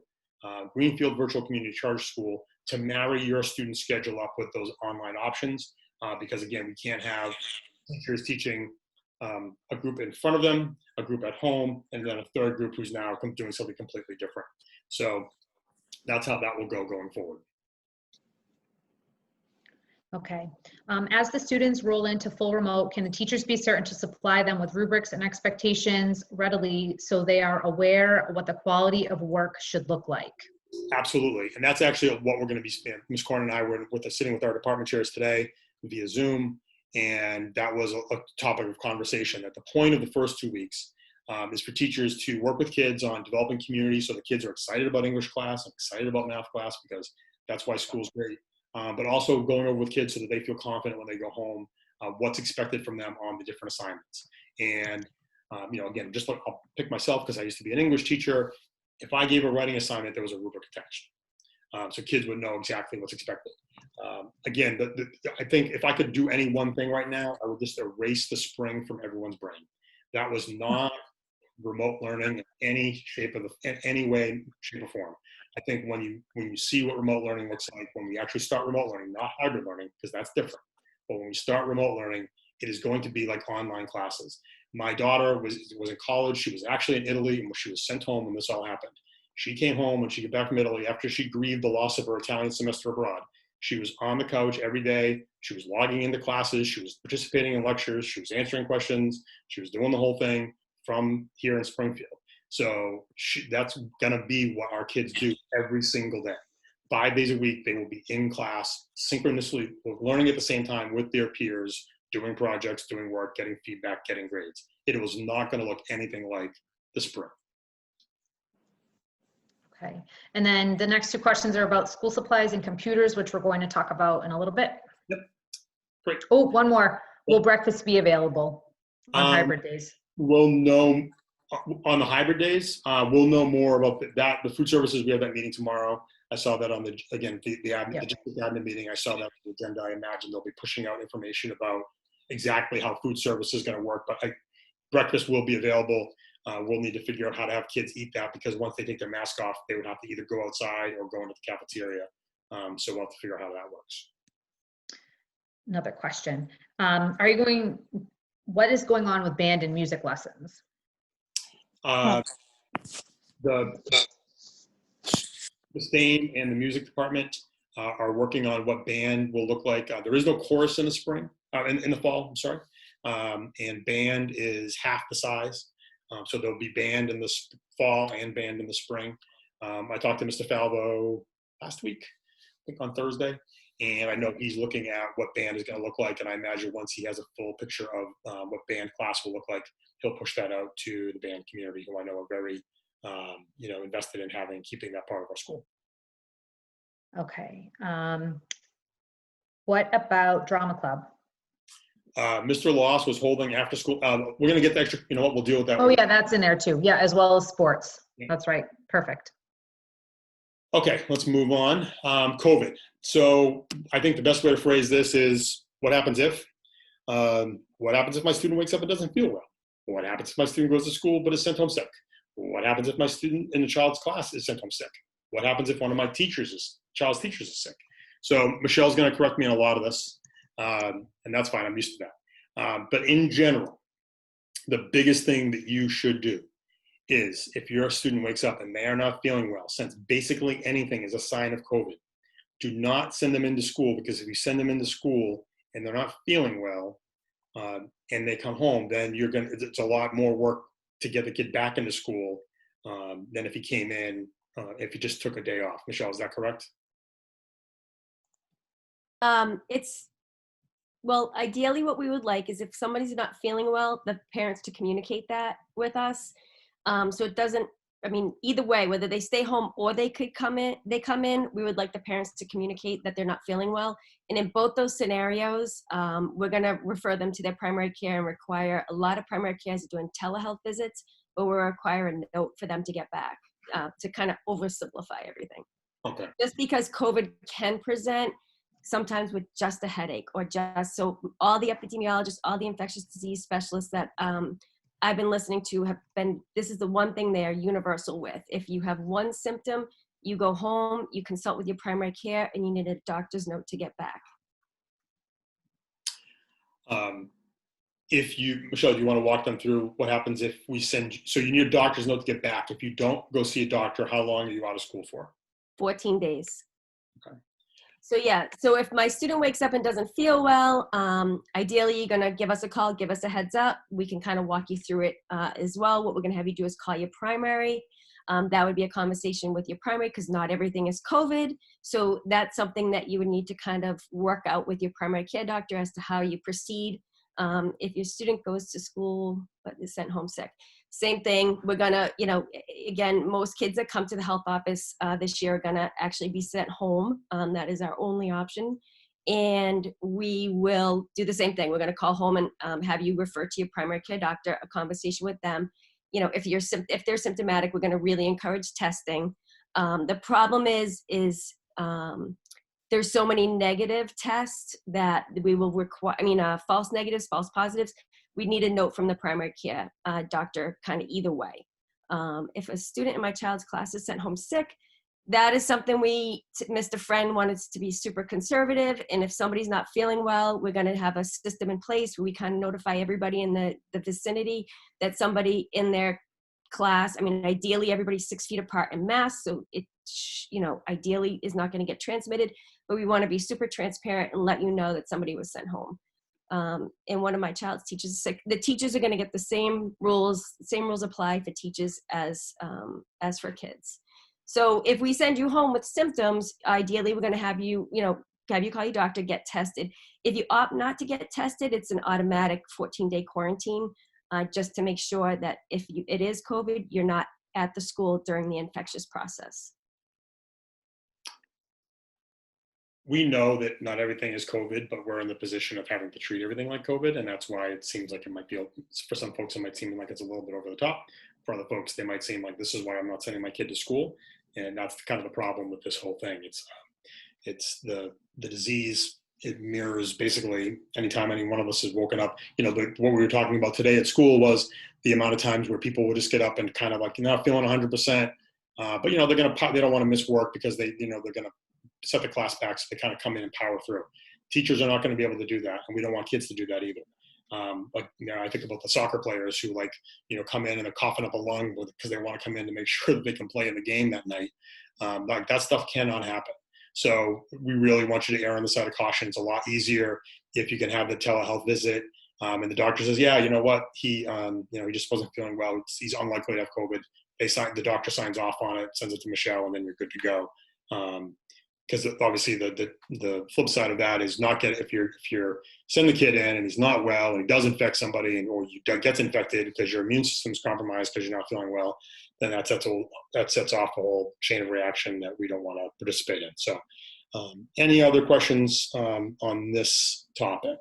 Greenfield Virtual Community Charter School to marry your student schedule up with those online options. Because again, we can't have teachers teaching a group in front of them, a group at home, and then a third group who's now doing something completely different. So that's how that will go going forward. Okay. As the students roll into full remote, can the teachers be certain to supply them with rubrics and expectations readily so they are aware of what the quality of work should look like? Absolutely. And that's actually what we're going to be, Ms. Corron and I were sitting with our department chairs today via Zoom, and that was a topic of conversation. At the point of the first 2 weeks is for teachers to work with kids on developing community so the kids are excited about English class and excited about math class, because that's why school's great. But also going over with kids so that they feel confident when they go home, what's expected from them on the different assignments. And, you know, again, just I'll pick myself because I used to be an English teacher. If I gave a writing assignment, there was a rubric attached. So kids would know exactly what's expected. Again, I think if I could do any one thing right now, I would just erase the spring from everyone's brain. That was not remote learning in any any way, shape, or form. I think when you see what remote learning looks like, when we actually start remote learning, not hybrid learning, because that's different, but when we start remote learning, it is going to be like online classes. My daughter was in college. She was actually in Italy, and she was sent home when this all happened. She came home when she got back from Italy after she grieved the loss of her Italian semester abroad. She was on the couch every day. She was logging into classes. She was participating in lectures. She was answering questions. She was doing the whole thing from here in Springfield. So that's going to be what our kids do every single day. 5 days a week, they will be in class synchronously, learning at the same time with their peers, doing projects, doing work, getting feedback, getting grades. It was not going to look anything like the spring. Okay. And then the next two questions are about school supplies and computers, which we're going to talk about in a little bit. Yep. Great. Oh, one more. Will breakfast be available on hybrid days? We'll know on the hybrid days. We'll know more about that. The food services, we have that meeting tomorrow. I saw that on the district admin meeting. I saw that on the agenda. I imagine they'll be pushing out information about exactly how food service is going to work, but breakfast will be available. We'll need to figure out how to have kids eat that, because once they take their mask off, they would have to either go outside or go into the cafeteria. So we'll have to figure out how that works. Another question. What is going on with band and music lessons? The STAIN and the music department are working on what band will look like. There is no chorus in the spring, in the fall, I'm sorry. And band is half the size. So there'll be band in the fall and band in the spring. I talked to Mr. Falvo last week, I think on Thursday, and I know he's looking at what band is going to look like. And I imagine once he has a full picture of what band class will look like, he'll push that out to the band community, who I know are very, invested in keeping that part of our school. Okay. What about drama club? Mr. Loss was holding after school. We're going to get the extra, you know what, we'll deal with that. Oh yeah, that's in there too. Yeah, as well as sports. Yeah. That's right. Perfect. Okay, let's move on. COVID. So I think the best way to phrase this is, what happens if? What happens if my student wakes up and doesn't feel well? What happens if my student goes to school but is sent home sick? What happens if my student in the child's class is sent home sick? What happens if one of my child's teachers is sick? So Michelle's going to correct me on a lot of this, and that's fine. I'm used to that. But in general, the biggest thing that you should do is, if your student wakes up and they are not feeling well, since basically anything is a sign of COVID, do not send them into school, because if you send them into school and they're not feeling well, and they come home, then it's a lot more work to get the kid back into school than if he came in, if he just took a day off. Michelle, is that correct? Well, ideally what we would like is, if somebody's not feeling well, the parents to communicate that with us. So it doesn't, either way, whether they stay home or they come in, we would like the parents to communicate that they're not feeling well. And in both those scenarios, we're going to refer them to their primary care and require, a lot of primary cares are doing telehealth visits, but we'll require a note for them to get back, to kind of oversimplify everything. Okay. Just because COVID can present sometimes with just a headache, or so all the epidemiologists, all the infectious disease specialists that I've been listening to this is the one thing they are universal with. If you have one symptom, you go home, you consult with your primary care, and you need a doctor's note to get back. Michelle, do you want to walk them through what happens if we so you need a doctor's note to get back. If you don't go see a doctor, how long are you out of school for? 14 days. Okay. So yeah, so if my student wakes up and doesn't feel well, ideally you're gonna give us a call, give us a heads up. We can kind of walk you through it as well. What we're gonna have you do is call your primary. That would be a conversation with your primary, because not everything is COVID. So that's something that you would need to kind of work out with your primary care doctor as to how you proceed. If your student goes to school but is sent home sick, same thing. We're gonna, again, most kids that come to the health office this year are gonna actually be sent home. That is our only option. And we will do the same thing. We're gonna call home and have you refer to your primary care doctor, a conversation with them. If they're symptomatic, we're gonna really encourage testing. The problem is there's so many negative tests that we will require, false negatives, false positives. We need a note from the primary care doctor kind of either way. If a student in my child's class is sent home sick, that is something Mr. Friend wanted to be super conservative. And if somebody's not feeling well, we're going to have a system in place where we kind of notify everybody in the vicinity that somebody in their class, ideally everybody's 6 feet apart and masked, so it, ideally is not going to get transmitted, but we want to be super transparent and let you know that somebody was sent home. And one of my child's teachers is sick. The teachers are going to get the same rules apply for teachers as for kids. So if we send you home with symptoms, ideally we're going to have you, call your doctor, get tested. If you opt not to get tested, it's an automatic 14-day quarantine, just to make sure that if it is COVID, you're not at the school during the infectious process. We know that not everything is COVID, but we're in the position of having to treat everything like COVID. And that's why it seems like it might be, for some folks, it might seem like it's a little bit over the top. For other folks, they might seem like this is why I'm not sending my kid to school. And that's kind of the problem with this whole thing. It's the disease it mirrors basically anytime any one of us is woken up. What we were talking about today at school was the amount of times where people will just get up and kind of like, not feeling 100%, but they don't want to miss work because they're going to set the class back, so they kind of come in and power through. Teachers are not going to be able to do that, and we don't want kids to do that either. I think about the soccer players who come in and they're coughing up a lung because they want to come in to make sure that they can play in the game that night. That stuff cannot happen. So we really want you to err on the side of caution. It's a lot easier if you can have the telehealth visit, and the doctor says, yeah, you know what, he just wasn't feeling well. He's unlikely to have COVID. The doctor signs off on it, sends it to Michelle, and then you're good to go. Because obviously the flip side of that is if you're send the kid in and he's not well and he does infect somebody or you gets infected because your immune system's compromised because you're not feeling well, then that sets off a whole chain of reaction that we don't want to participate in. So any other questions on this topic?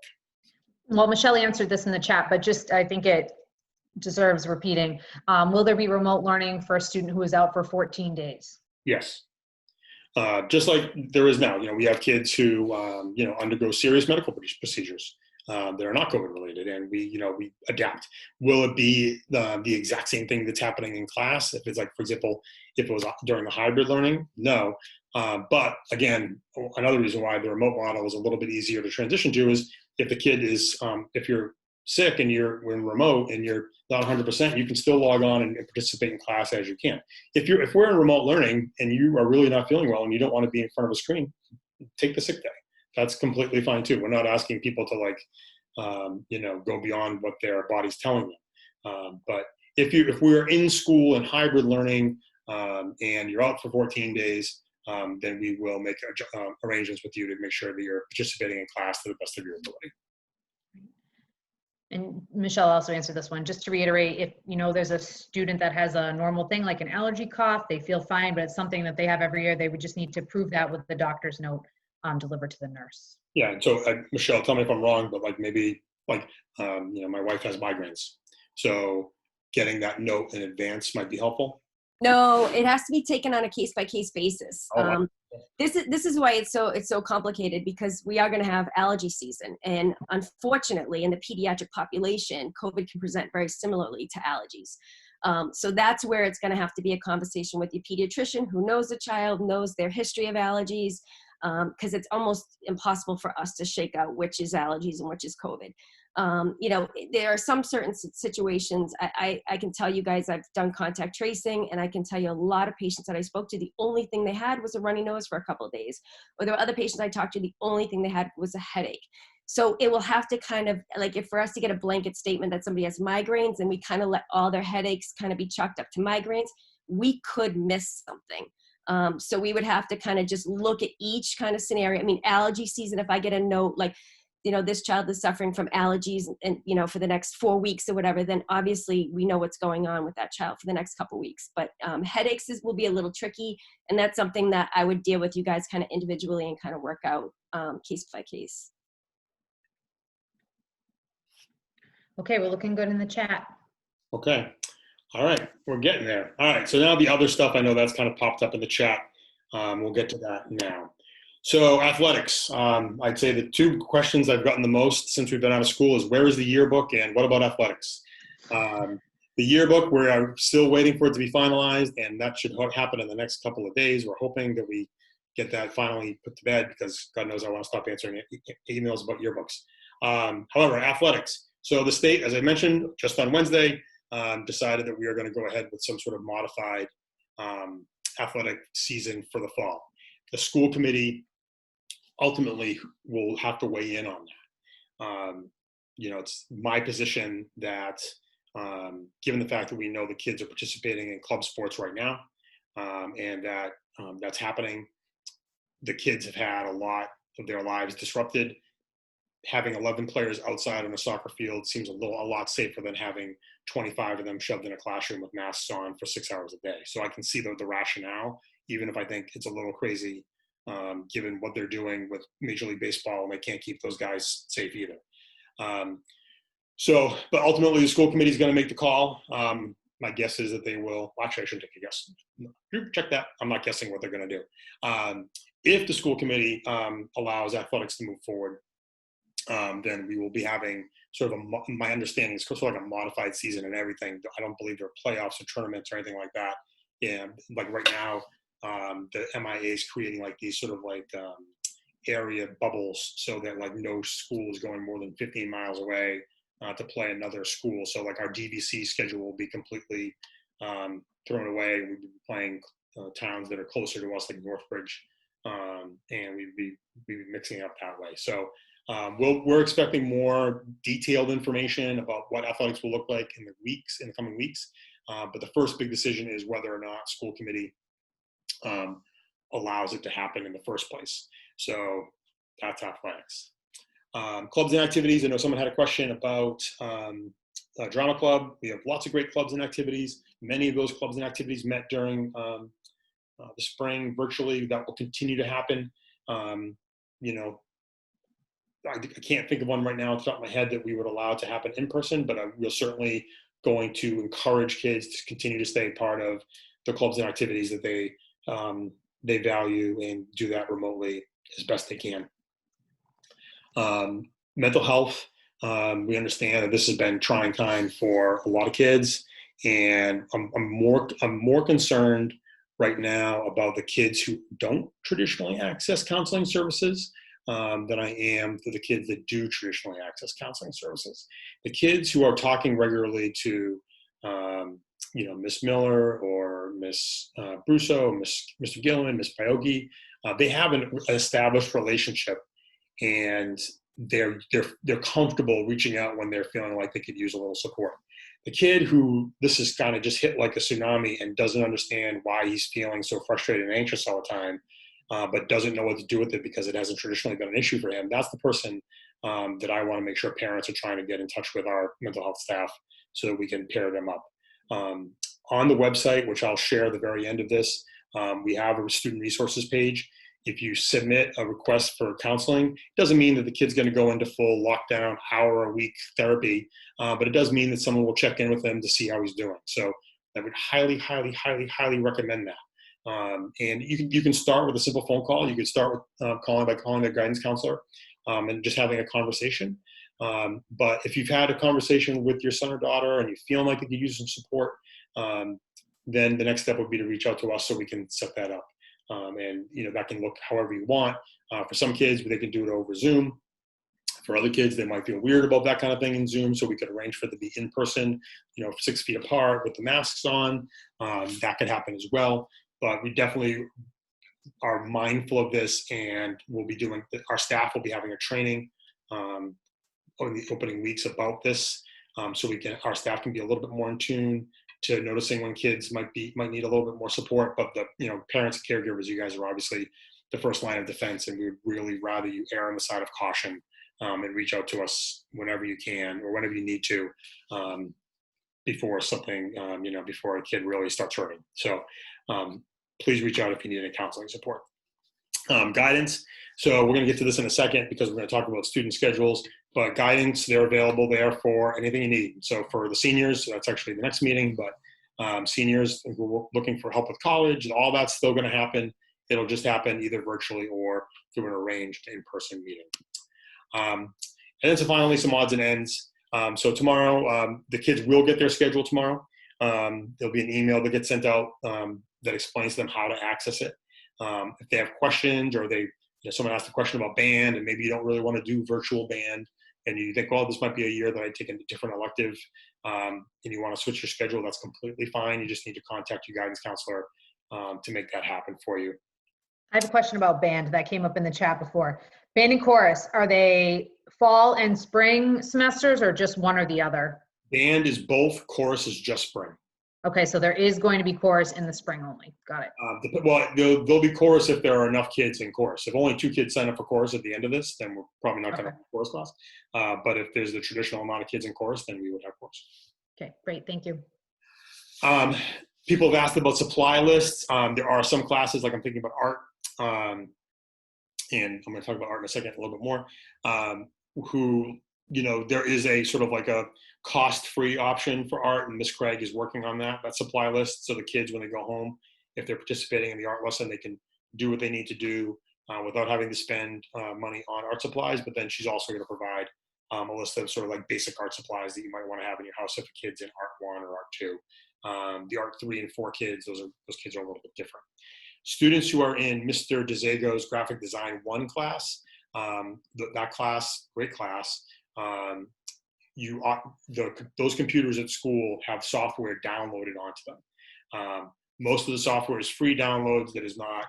Well, Michelle answered this in the chat, but I think it deserves repeating. Will there be remote learning for a student who is out for 14 days? Yes. Just like there is now, we have kids who, undergo serious medical procedures that are not COVID related, and we adapt. Will it be the exact same thing that's happening in class? If it's like, for example, if it was during the hybrid learning, no. But again, another reason why the remote model is a little bit easier to transition to is if the kid is, if you're sick and we're in remote and you're not 100%, you can still log on and participate in class as you can. If we're in remote learning and you are really not feeling well and you don't want to be in front of a screen, take the sick day. That's completely fine too. We're not asking people to go beyond what their body's telling them. But if we're in school and hybrid learning and you're out for 14 days, then we will make arrangements with you to make sure that you're participating in class to the best of your ability. And Michelle also answered this one. Just to reiterate, if there's a student that has a normal thing like an allergy cough, they feel fine, but it's something that they have every year, they would just need to prove that with the doctor's note delivered to the nurse. Yeah, and so Michelle, tell me if I'm wrong, but my wife has migraines, so getting that note in advance might be helpful. No, it has to be taken on a case-by-case basis. Oh, This is why it's so complicated, because we are going to have allergy season, and unfortunately, in the pediatric population, COVID can present very similarly to allergies. So that's where it's going to have to be a conversation with your pediatrician who knows the child, knows their history of allergies, because it's almost impossible for us to shake out which is allergies and which is COVID. There are some certain situations, I can tell you guys, I've done contact tracing, and I can tell you a lot of patients that I spoke to, the only thing they had was a runny nose for a couple of days. Or there were other patients I talked to, the only thing they had was a headache. So it will have to kind of, if for us to get a blanket statement that somebody has migraines and we kind of let all their headaches kind of be chalked up to migraines, we could miss something. So we would have to kind of just look at each kind of scenario. I mean, allergy season, if I get a note this child is suffering from allergies and, for the next 4 weeks or whatever, then obviously we know what's going on with that child for the next couple of weeks. But headaches will be a little tricky. And that's something that I would deal with you guys kind of individually and kind of work out case by case. Okay, we're looking good in the chat. Okay. All right. We're getting there. All right. So now the other stuff, I know that's kind of popped up in the chat. We'll get to that now. So athletics, I'd say the two questions I've gotten the most since we've been out of school is where is the yearbook and what about athletics? The yearbook, we're still waiting for it to be finalized, and that should happen in the next couple of days. We're hoping that we get that finally put to bed, because God knows I want to stop answering emails about yearbooks. However, athletics. So the state, as I mentioned, just on Wednesday, decided that we are going to go ahead with some sort of modified athletic season for the fall. The school committee ultimately will have to weigh in on that. It's my position that given the fact that we know the kids are participating in club sports right now, and that that's happening, the kids have had a lot of their lives disrupted. Having 11 players outside on a soccer field seems a lot safer than having 25 of them shoved in a classroom with masks on for 6 hours a day. So I can see the rationale, even if I think it's a little crazy, given what they're doing with Major League Baseball, and they can't keep those guys safe either. But ultimately the school committee is going to make the call. My guess is that they will, actually I shouldn't take a guess. You check that. I'm not guessing what they're going to do. If the school committee allows athletics to move forward, then we will be having sort of my understanding is sort of like a modified season and everything. I don't believe there are playoffs or tournaments or anything like that. And like right now, the MIA is creating like these sort of like area bubbles so that like no school is going more than 15 miles away to play another school. So like our DVC schedule will be completely thrown away. We'll be playing towns that are closer to us, like Northbridge, and we'd be mixing it up that way. So we're expecting more detailed information about what athletics will look like in the coming weeks. But the first big decision is whether or not school committee allows it to happen in the first place. So that's athletics. Clubs and activities. I know someone had a question about drama club. We have lots of great clubs and activities. Many of those clubs and activities met during the spring virtually. That will continue to happen. I can't think of one right now off the top of my head that we would allow to happen in person, but we're certainly going to encourage kids to continue to stay part of the clubs and activities that they value and do that remotely as best they can. Mental health. We understand that this has been trying time for a lot of kids, and I'm more concerned right now about the kids who don't traditionally access counseling services than I am for the kids that do traditionally access counseling services. The kids who are talking regularly to, Miss Miller or Miss Brusso, Mr. Gilman, Miss Pioki, they have an established relationship, and they're comfortable reaching out when they're feeling like they could use a little support. The kid who this is kind of just hit like a tsunami and doesn't understand why he's feeling so frustrated and anxious all the time, but doesn't know what to do with it because it hasn't traditionally been an issue for him, that's the person that I want to make sure parents are trying to get in touch with our mental health staff so that we can pair them up. On the website, which I'll share at the very end of this, we have a student resources page. If you submit a request for counseling, it doesn't mean that the kid's going to go into full lockdown, hour-a-week therapy, but it does mean that someone will check in with them to see how he's doing. So I would highly, highly, highly, highly recommend that. And you can start with a simple phone call. You could start with calling their guidance counselor and just having a conversation. But if you've had a conversation with your son or daughter and you feel like you could use some support, then the next step would be to reach out to us so we can set that up. And that can look however you want. For some kids, they can do it over Zoom. For other kids, they might feel weird about that kind of thing in Zoom, so we could arrange for it to be in person, 6 feet apart with the masks on. That could happen as well. But we definitely are mindful of this, and our staff will be having a training in the opening weeks about this, so our staff can be a little bit more in tune to noticing when kids might need a little bit more support. But the parents and caregivers, you guys are obviously the first line of defense, and we would really rather you err on the side of caution and reach out to us whenever you can or whenever you need to before something, before a kid really starts hurting. So please reach out if you need any counseling support. Guidance. So we're going to get to this in a second because we're going to talk about student schedules, but guidance, they're available there for anything you need. So for the seniors, that's actually the next meeting, but seniors, we're looking for help with college, and all that's still going to happen. It'll just happen either virtually or through an arranged in-person meeting. And then finally, some odds and ends. So tomorrow, the kids will get their schedule tomorrow. There'll be an email that gets sent out that explains to them how to access it. If they have questions, or someone asked a question about band and maybe you don't really want to do virtual band and you think, well, this might be a year that I take a different elective, and you want to switch your schedule, that's completely fine. You just need to contact your guidance counselor to make that happen for you. I have a question about band that came up in the chat before. Band and chorus, are they fall and spring semesters or just one or the other? Band is both, chorus is just spring. Okay, so there is going to be chorus in the spring only. Got it. Well, there'll be chorus if there are enough kids in chorus. If only 2 kids sign up for chorus at the end of this, then we're probably not going to have a chorus class. But if there's the traditional amount of kids in chorus, then we would have chorus. Okay, great. Thank you. People have asked about supply lists. There are some classes, like I'm thinking about art, and I'm going to talk about art in a second a little bit more, who, there is a sort of like a cost-free option for art, and Miss Craig is working on that supply list. So the kids, when they go home, if they're participating in the art lesson, they can do what they need to do without having to spend money on art supplies. But then she's also going to provide a list of sort of like basic art supplies that you might want to have in your house if a kid's in Art 1 or Art 2. The Art 3 and 4 kids, those kids are a little bit different. Students who are in Mr. DeZago's Graphic Design 1 class, that class, great class, those computers at school have software downloaded onto them. Most of the software is free downloads that is not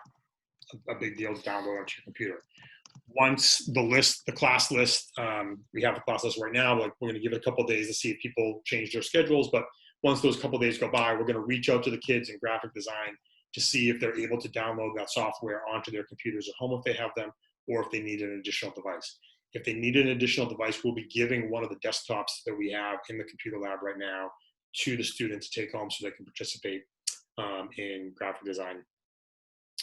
a big deal to download onto your computer. Once the class list, we have the class list right now, like we're going to give it a couple of days to see if people change their schedules, but once those couple of days go by, we're going to reach out to the kids in graphic design to see if they're able to download that software onto their computers at home if they have them, or if they need an additional device. If they need an additional device, we'll be giving one of the desktops that we have in the computer lab right now to the students to take home so they can participate in graphic design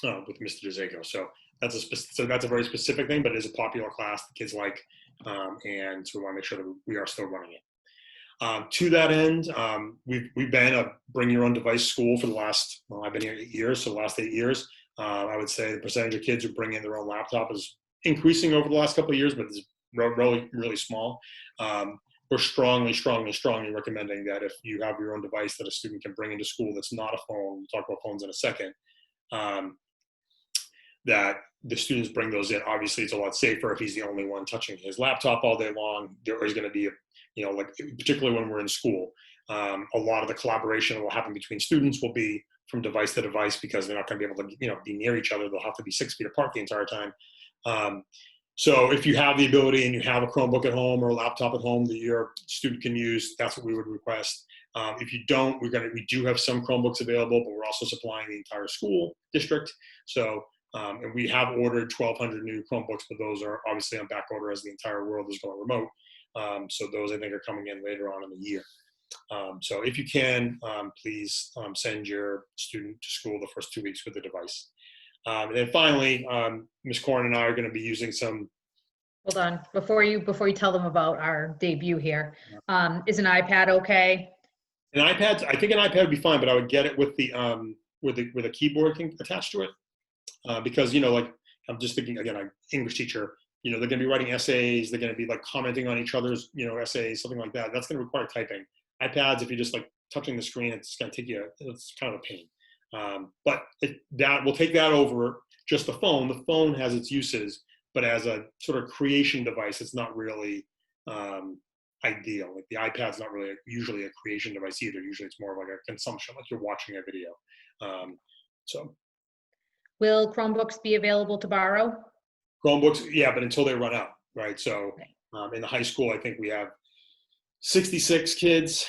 with Mr. DeZago. So that's a very specific thing, but it is a popular class the kids like, and so we want to make sure that we are still running it. To that end, we've been a bring your own device school for the last, well, I've been here 8 years, so the last 8 years. I would say the percentage of kids who bring in their own laptop is increasing over the last couple of years, but it's really, really small. We're strongly recommending that if you have your own device that a student can bring into school that's not a phone, we'll talk about phones in a second, that the students bring those in. Obviously, it's a lot safer if he's the only one touching his laptop all day long. There is going to be, like particularly when we're in school, a lot of the collaboration that will happen between students will be from device to device because they're not going to be able to, be near each other. They'll have to be 6 feet apart the entire time. So if you have the ability and you have a Chromebook at home or a laptop at home that your student can use, that's what we would request. If you don't, we do have some Chromebooks available, but we're also supplying the entire school district. So, and we have ordered 1,200 new Chromebooks, but those are obviously on back order as the entire world is going remote. So those I think are coming in later on in the year. So if you can, please send your student to school the first 2 weeks with the device. And then finally, Ms. Corron and I are going to be using some. Hold on, before you tell them about our debut here, is an iPad okay? An iPad, I think an iPad would be fine, but I would get it with the with a keyboard attached to it, because like I'm just thinking again, I'm an English teacher. They're going to be writing essays. They're going to be like commenting on each other's essays, something like that. That's going to require typing. iPads, if you're just like touching the screen, it's going to take you. It's kind of a pain. But we'll take that over just the phone. The phone has its uses, but as a sort of creation device, it's not really ideal. Like the iPad's not really usually a creation device either. Usually it's more of like a consumption, like you're watching a video. So, will Chromebooks be available to borrow? Chromebooks, yeah, but until they run out, right? So in the high school, I think we have 66 kids.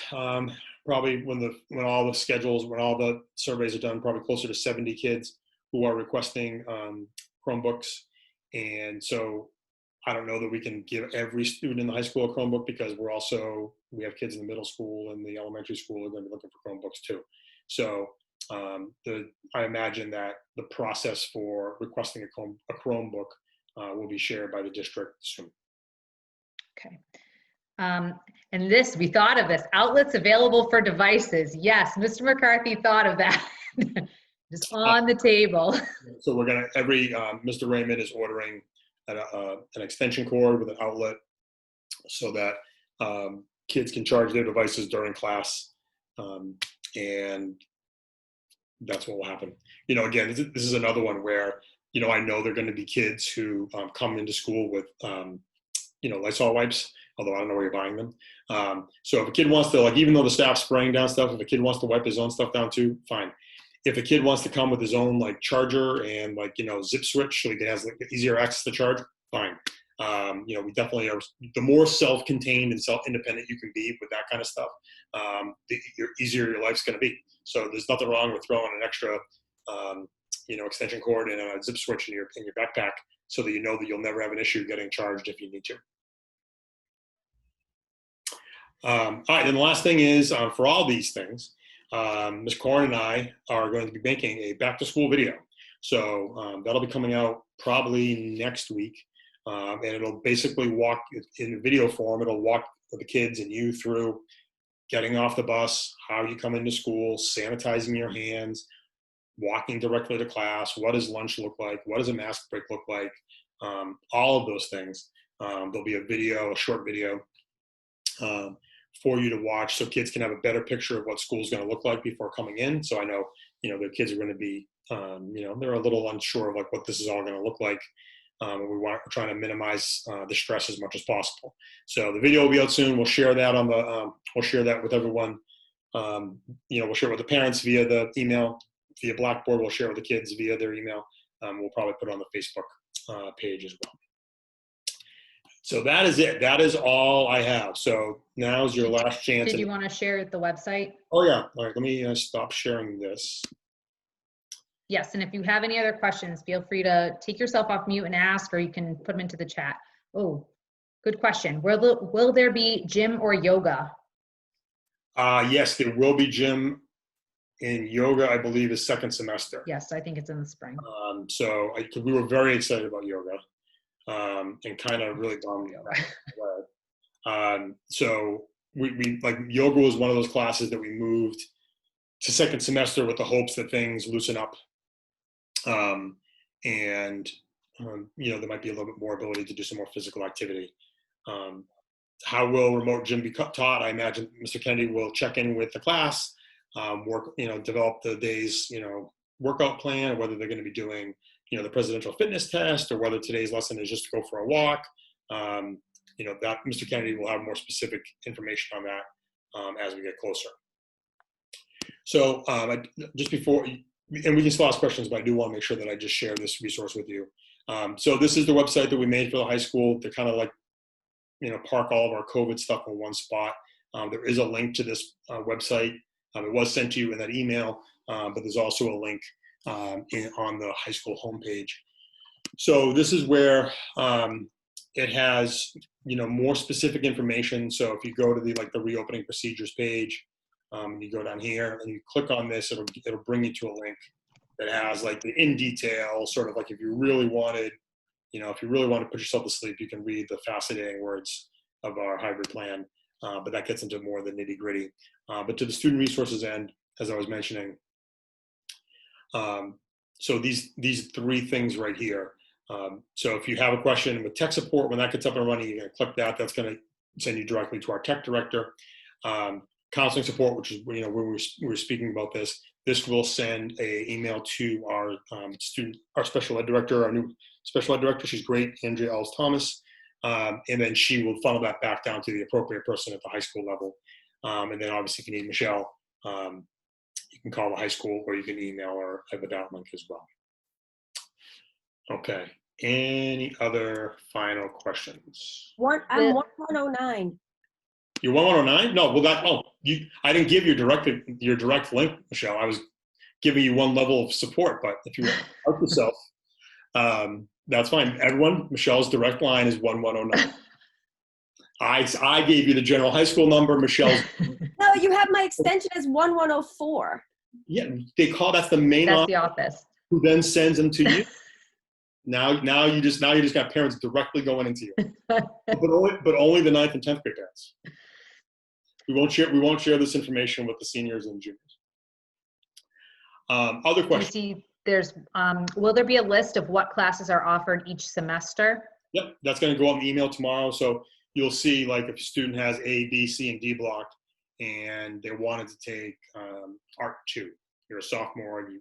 Probably when all the surveys are done, probably closer to 70 kids who are requesting Chromebooks. And so I don't know that we can give every student in the high school a Chromebook because we have kids in the middle school and the elementary school who are going to be looking for Chromebooks too. So I imagine that the process for requesting a Chromebook will be shared by the district soon. Okay. And we thought of this, outlets available for devices. Yes, Mr. McCarthy thought of that. Just on the table. So we're going to, Mr. Raymond is ordering an extension cord with an outlet so that kids can charge their devices during class. And that's what will happen. Again, this is another one where, I know there are going to be kids who come into school with, Lysol wipes, although I don't know where you're buying them. So if a kid wants to, even though the staff's spraying down stuff, if a kid wants to wipe his own stuff down too, fine. If a kid wants to come with his own charger and zip switch so he has easier access to charge, fine. We definitely are. The more self-contained and self-independent you can be with that kind of stuff, the easier your life's going to be. So there's nothing wrong with throwing an extra, extension cord and a zip switch in your backpack so that that you'll never have an issue getting charged if you need to. All right, and the last thing is for all these things, Ms. Corron and I are going to be making a back-to-school video. So that'll be coming out probably next week, and it'll basically walk in video form. It'll walk the kids and you through getting off the bus, how you come into school, sanitizing your hands, walking directly to class, what does lunch look like, what does a mask break look like, all of those things. There'll be a video, a short video for you to watch so kids can have a better picture of what school is going to look like before coming in. So I know, their kids are going to be, they're a little unsure of like what this is all going to look like. We're trying to minimize the stress as much as possible. So the video will be out soon. We'll share that we'll share that with everyone. We'll share it with the parents via the email, via Blackboard. We'll share it with the kids via their email. We'll probably put it on the Facebook page as well. So that is it. That is all I have. So now's your last chance. Did you want to share the website? Oh yeah. All right. Let me stop sharing this. Yes, and if you have any other questions, feel free to take yourself off mute and ask, or you can put them into the chat. Oh, good question. Will there be gym or yoga? Yes, there will be gym in yoga, I believe, is second semester. Yes, I think it's in the spring. We were very excited about yoga and kind of really bummed yoga. So we like yoga was one of those classes that we moved to second semester with the hopes that things loosen up. There might be a little bit more ability to do some more physical activity. How will remote gym be taught? I imagine Mr. Kennedy will check in with the class, develop the day's, workout plan, or whether they're going to be doing, the presidential fitness test, or whether today's lesson is just to go for a walk. That Mr. Kennedy will have more specific information on that as we get closer. So just before, and we can still ask questions, but I do want to make sure that I just share this resource with you. So this is the website that we made for the high school to kind of like, park all of our COVID stuff in one spot. There is a link to this website. It was sent to you in that email, but there's also a link on the high school homepage. So this is where it has, more specific information. So if you go to the reopening procedures page, you go down here and you click on this, it'll bring you to a link that has like the in detail, sort of like if you really wanted, if you really want to put yourself to sleep, you can read the fascinating words of our hybrid plan, but that gets into more of the nitty gritty. But to the student resources end, as I was mentioning, so these three things right here. So if you have a question with tech support, when that gets up and running, you're going to click that. That's going to send you directly to our tech director. Counseling support, which is when we were speaking about this. This will send an email to our special ed director, our new special ed director. She's great, Andrea Ellis Thomas, and then she will funnel that back down to the appropriate person at the high school level. And then obviously, if you need Michelle, you can call the high school or you can email her at the dot link as well. Okay. Any other final questions? I'm 1109. You're 1109? No, well I didn't give your direct link, Michelle. I was giving you one level of support, but if you want to help yourself, that's fine. Everyone, Michelle's direct line is 1109. I gave you the general high school number. Michelle's. No, you have my extension as 1104. Yeah, that's the main. That's the office. Who then sends them to you. Now you just got parents directly going into you, but only the 9th and 10th grade parents. We won't share this information with the seniors and juniors. Other questions? You see, there's will there be a list of what classes are offered each semester? Yep, that's going to go on the email tomorrow. So you'll see, like, if a student has A, B, C, and D blocked, and they wanted to take Art 2. You're a sophomore and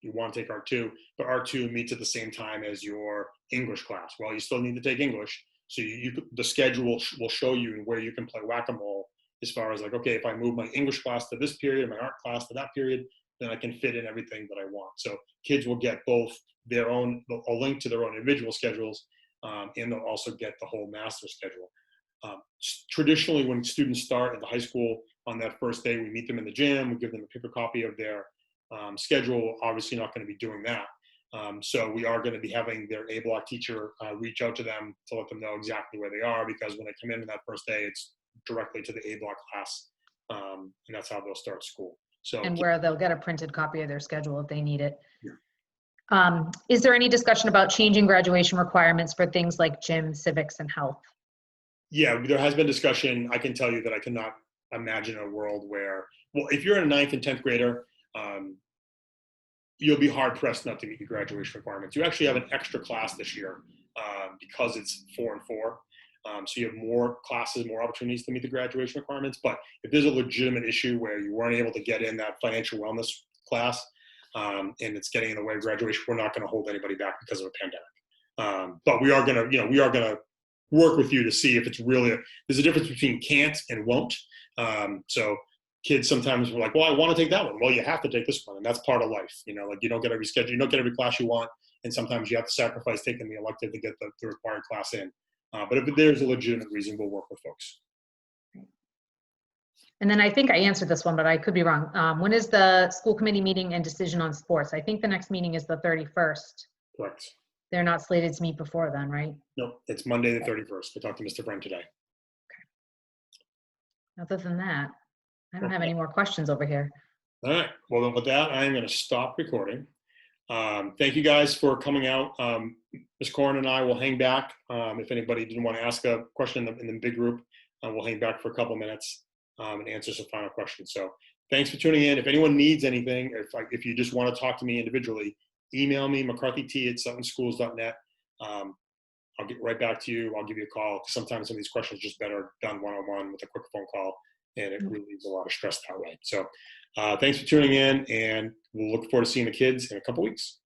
you want to take Art 2, but Art 2 meets at the same time as your English class. Well, you still need to take English. So the schedule will show you where you can play whack-a-mole as far as like, okay, if I move my English class to this period, my art class to that period, then I can fit in everything that I want. So kids will get both a link to their own individual schedules, and they'll also get the whole master schedule. Traditionally, when students start at the high school on that first day, we meet them in the gym, we give them a paper copy of their schedule. Obviously not going to be doing that. So we are going to be having their A block teacher reach out to them to let them know exactly where they are, because when they come in on that first day, it's directly to the A block class, and that's how they'll start school. So, and where they'll get a printed copy of their schedule if they need it. Yeah. Is there any discussion about changing graduation requirements for things like gym, civics, and health? Yeah, there has been discussion. I can tell you that I cannot imagine a world where, well, if you're a 9th and 10th grader, you'll be hard pressed not to meet your graduation requirements. You actually have an extra class this year because it's 4 and 4. So you have more classes, more opportunities to meet the graduation requirements. But if there's a legitimate issue where you weren't able to get in that financial wellness class and it's getting in the way of graduation, we're not going to hold anybody back because of a pandemic. But we are going to, work with you to see if it's really, there's a difference between can't and won't. So kids sometimes were like, well, I want to take that one. Well, you have to take this one. And that's part of life. Like you don't get every schedule, you don't get every class you want. And sometimes you have to sacrifice taking the elective to get the required class in. But if there's a legitimate reason, we'll work with folks. And then I think I answered this one, but I could be wrong. When is the school committee meeting and decision on sports? I think the next meeting is the 31st. Correct. They're not slated to meet before then, right? No, it's Monday the 31st. I talked to Mr. Friend today. Other than that, I don't have any more questions over here. All right. Well, then with that, I'm going to stop recording. Thank you guys for coming out. Ms. Corron and I will hang back. If anybody didn't want to ask a question in the big group, we'll hang back for a couple minutes and answer some final questions. So thanks for tuning in. If anyone needs anything, if you just want to talk to me individually, email me, mccarthyt@suttonschools.net. I'll get right back to you. I'll give you a call. Sometimes some of these questions are just better done one-on-one with a quick phone call, and it relieves a lot of stress that way. So thanks for tuning in, and we'll look forward to seeing the kids in a couple weeks.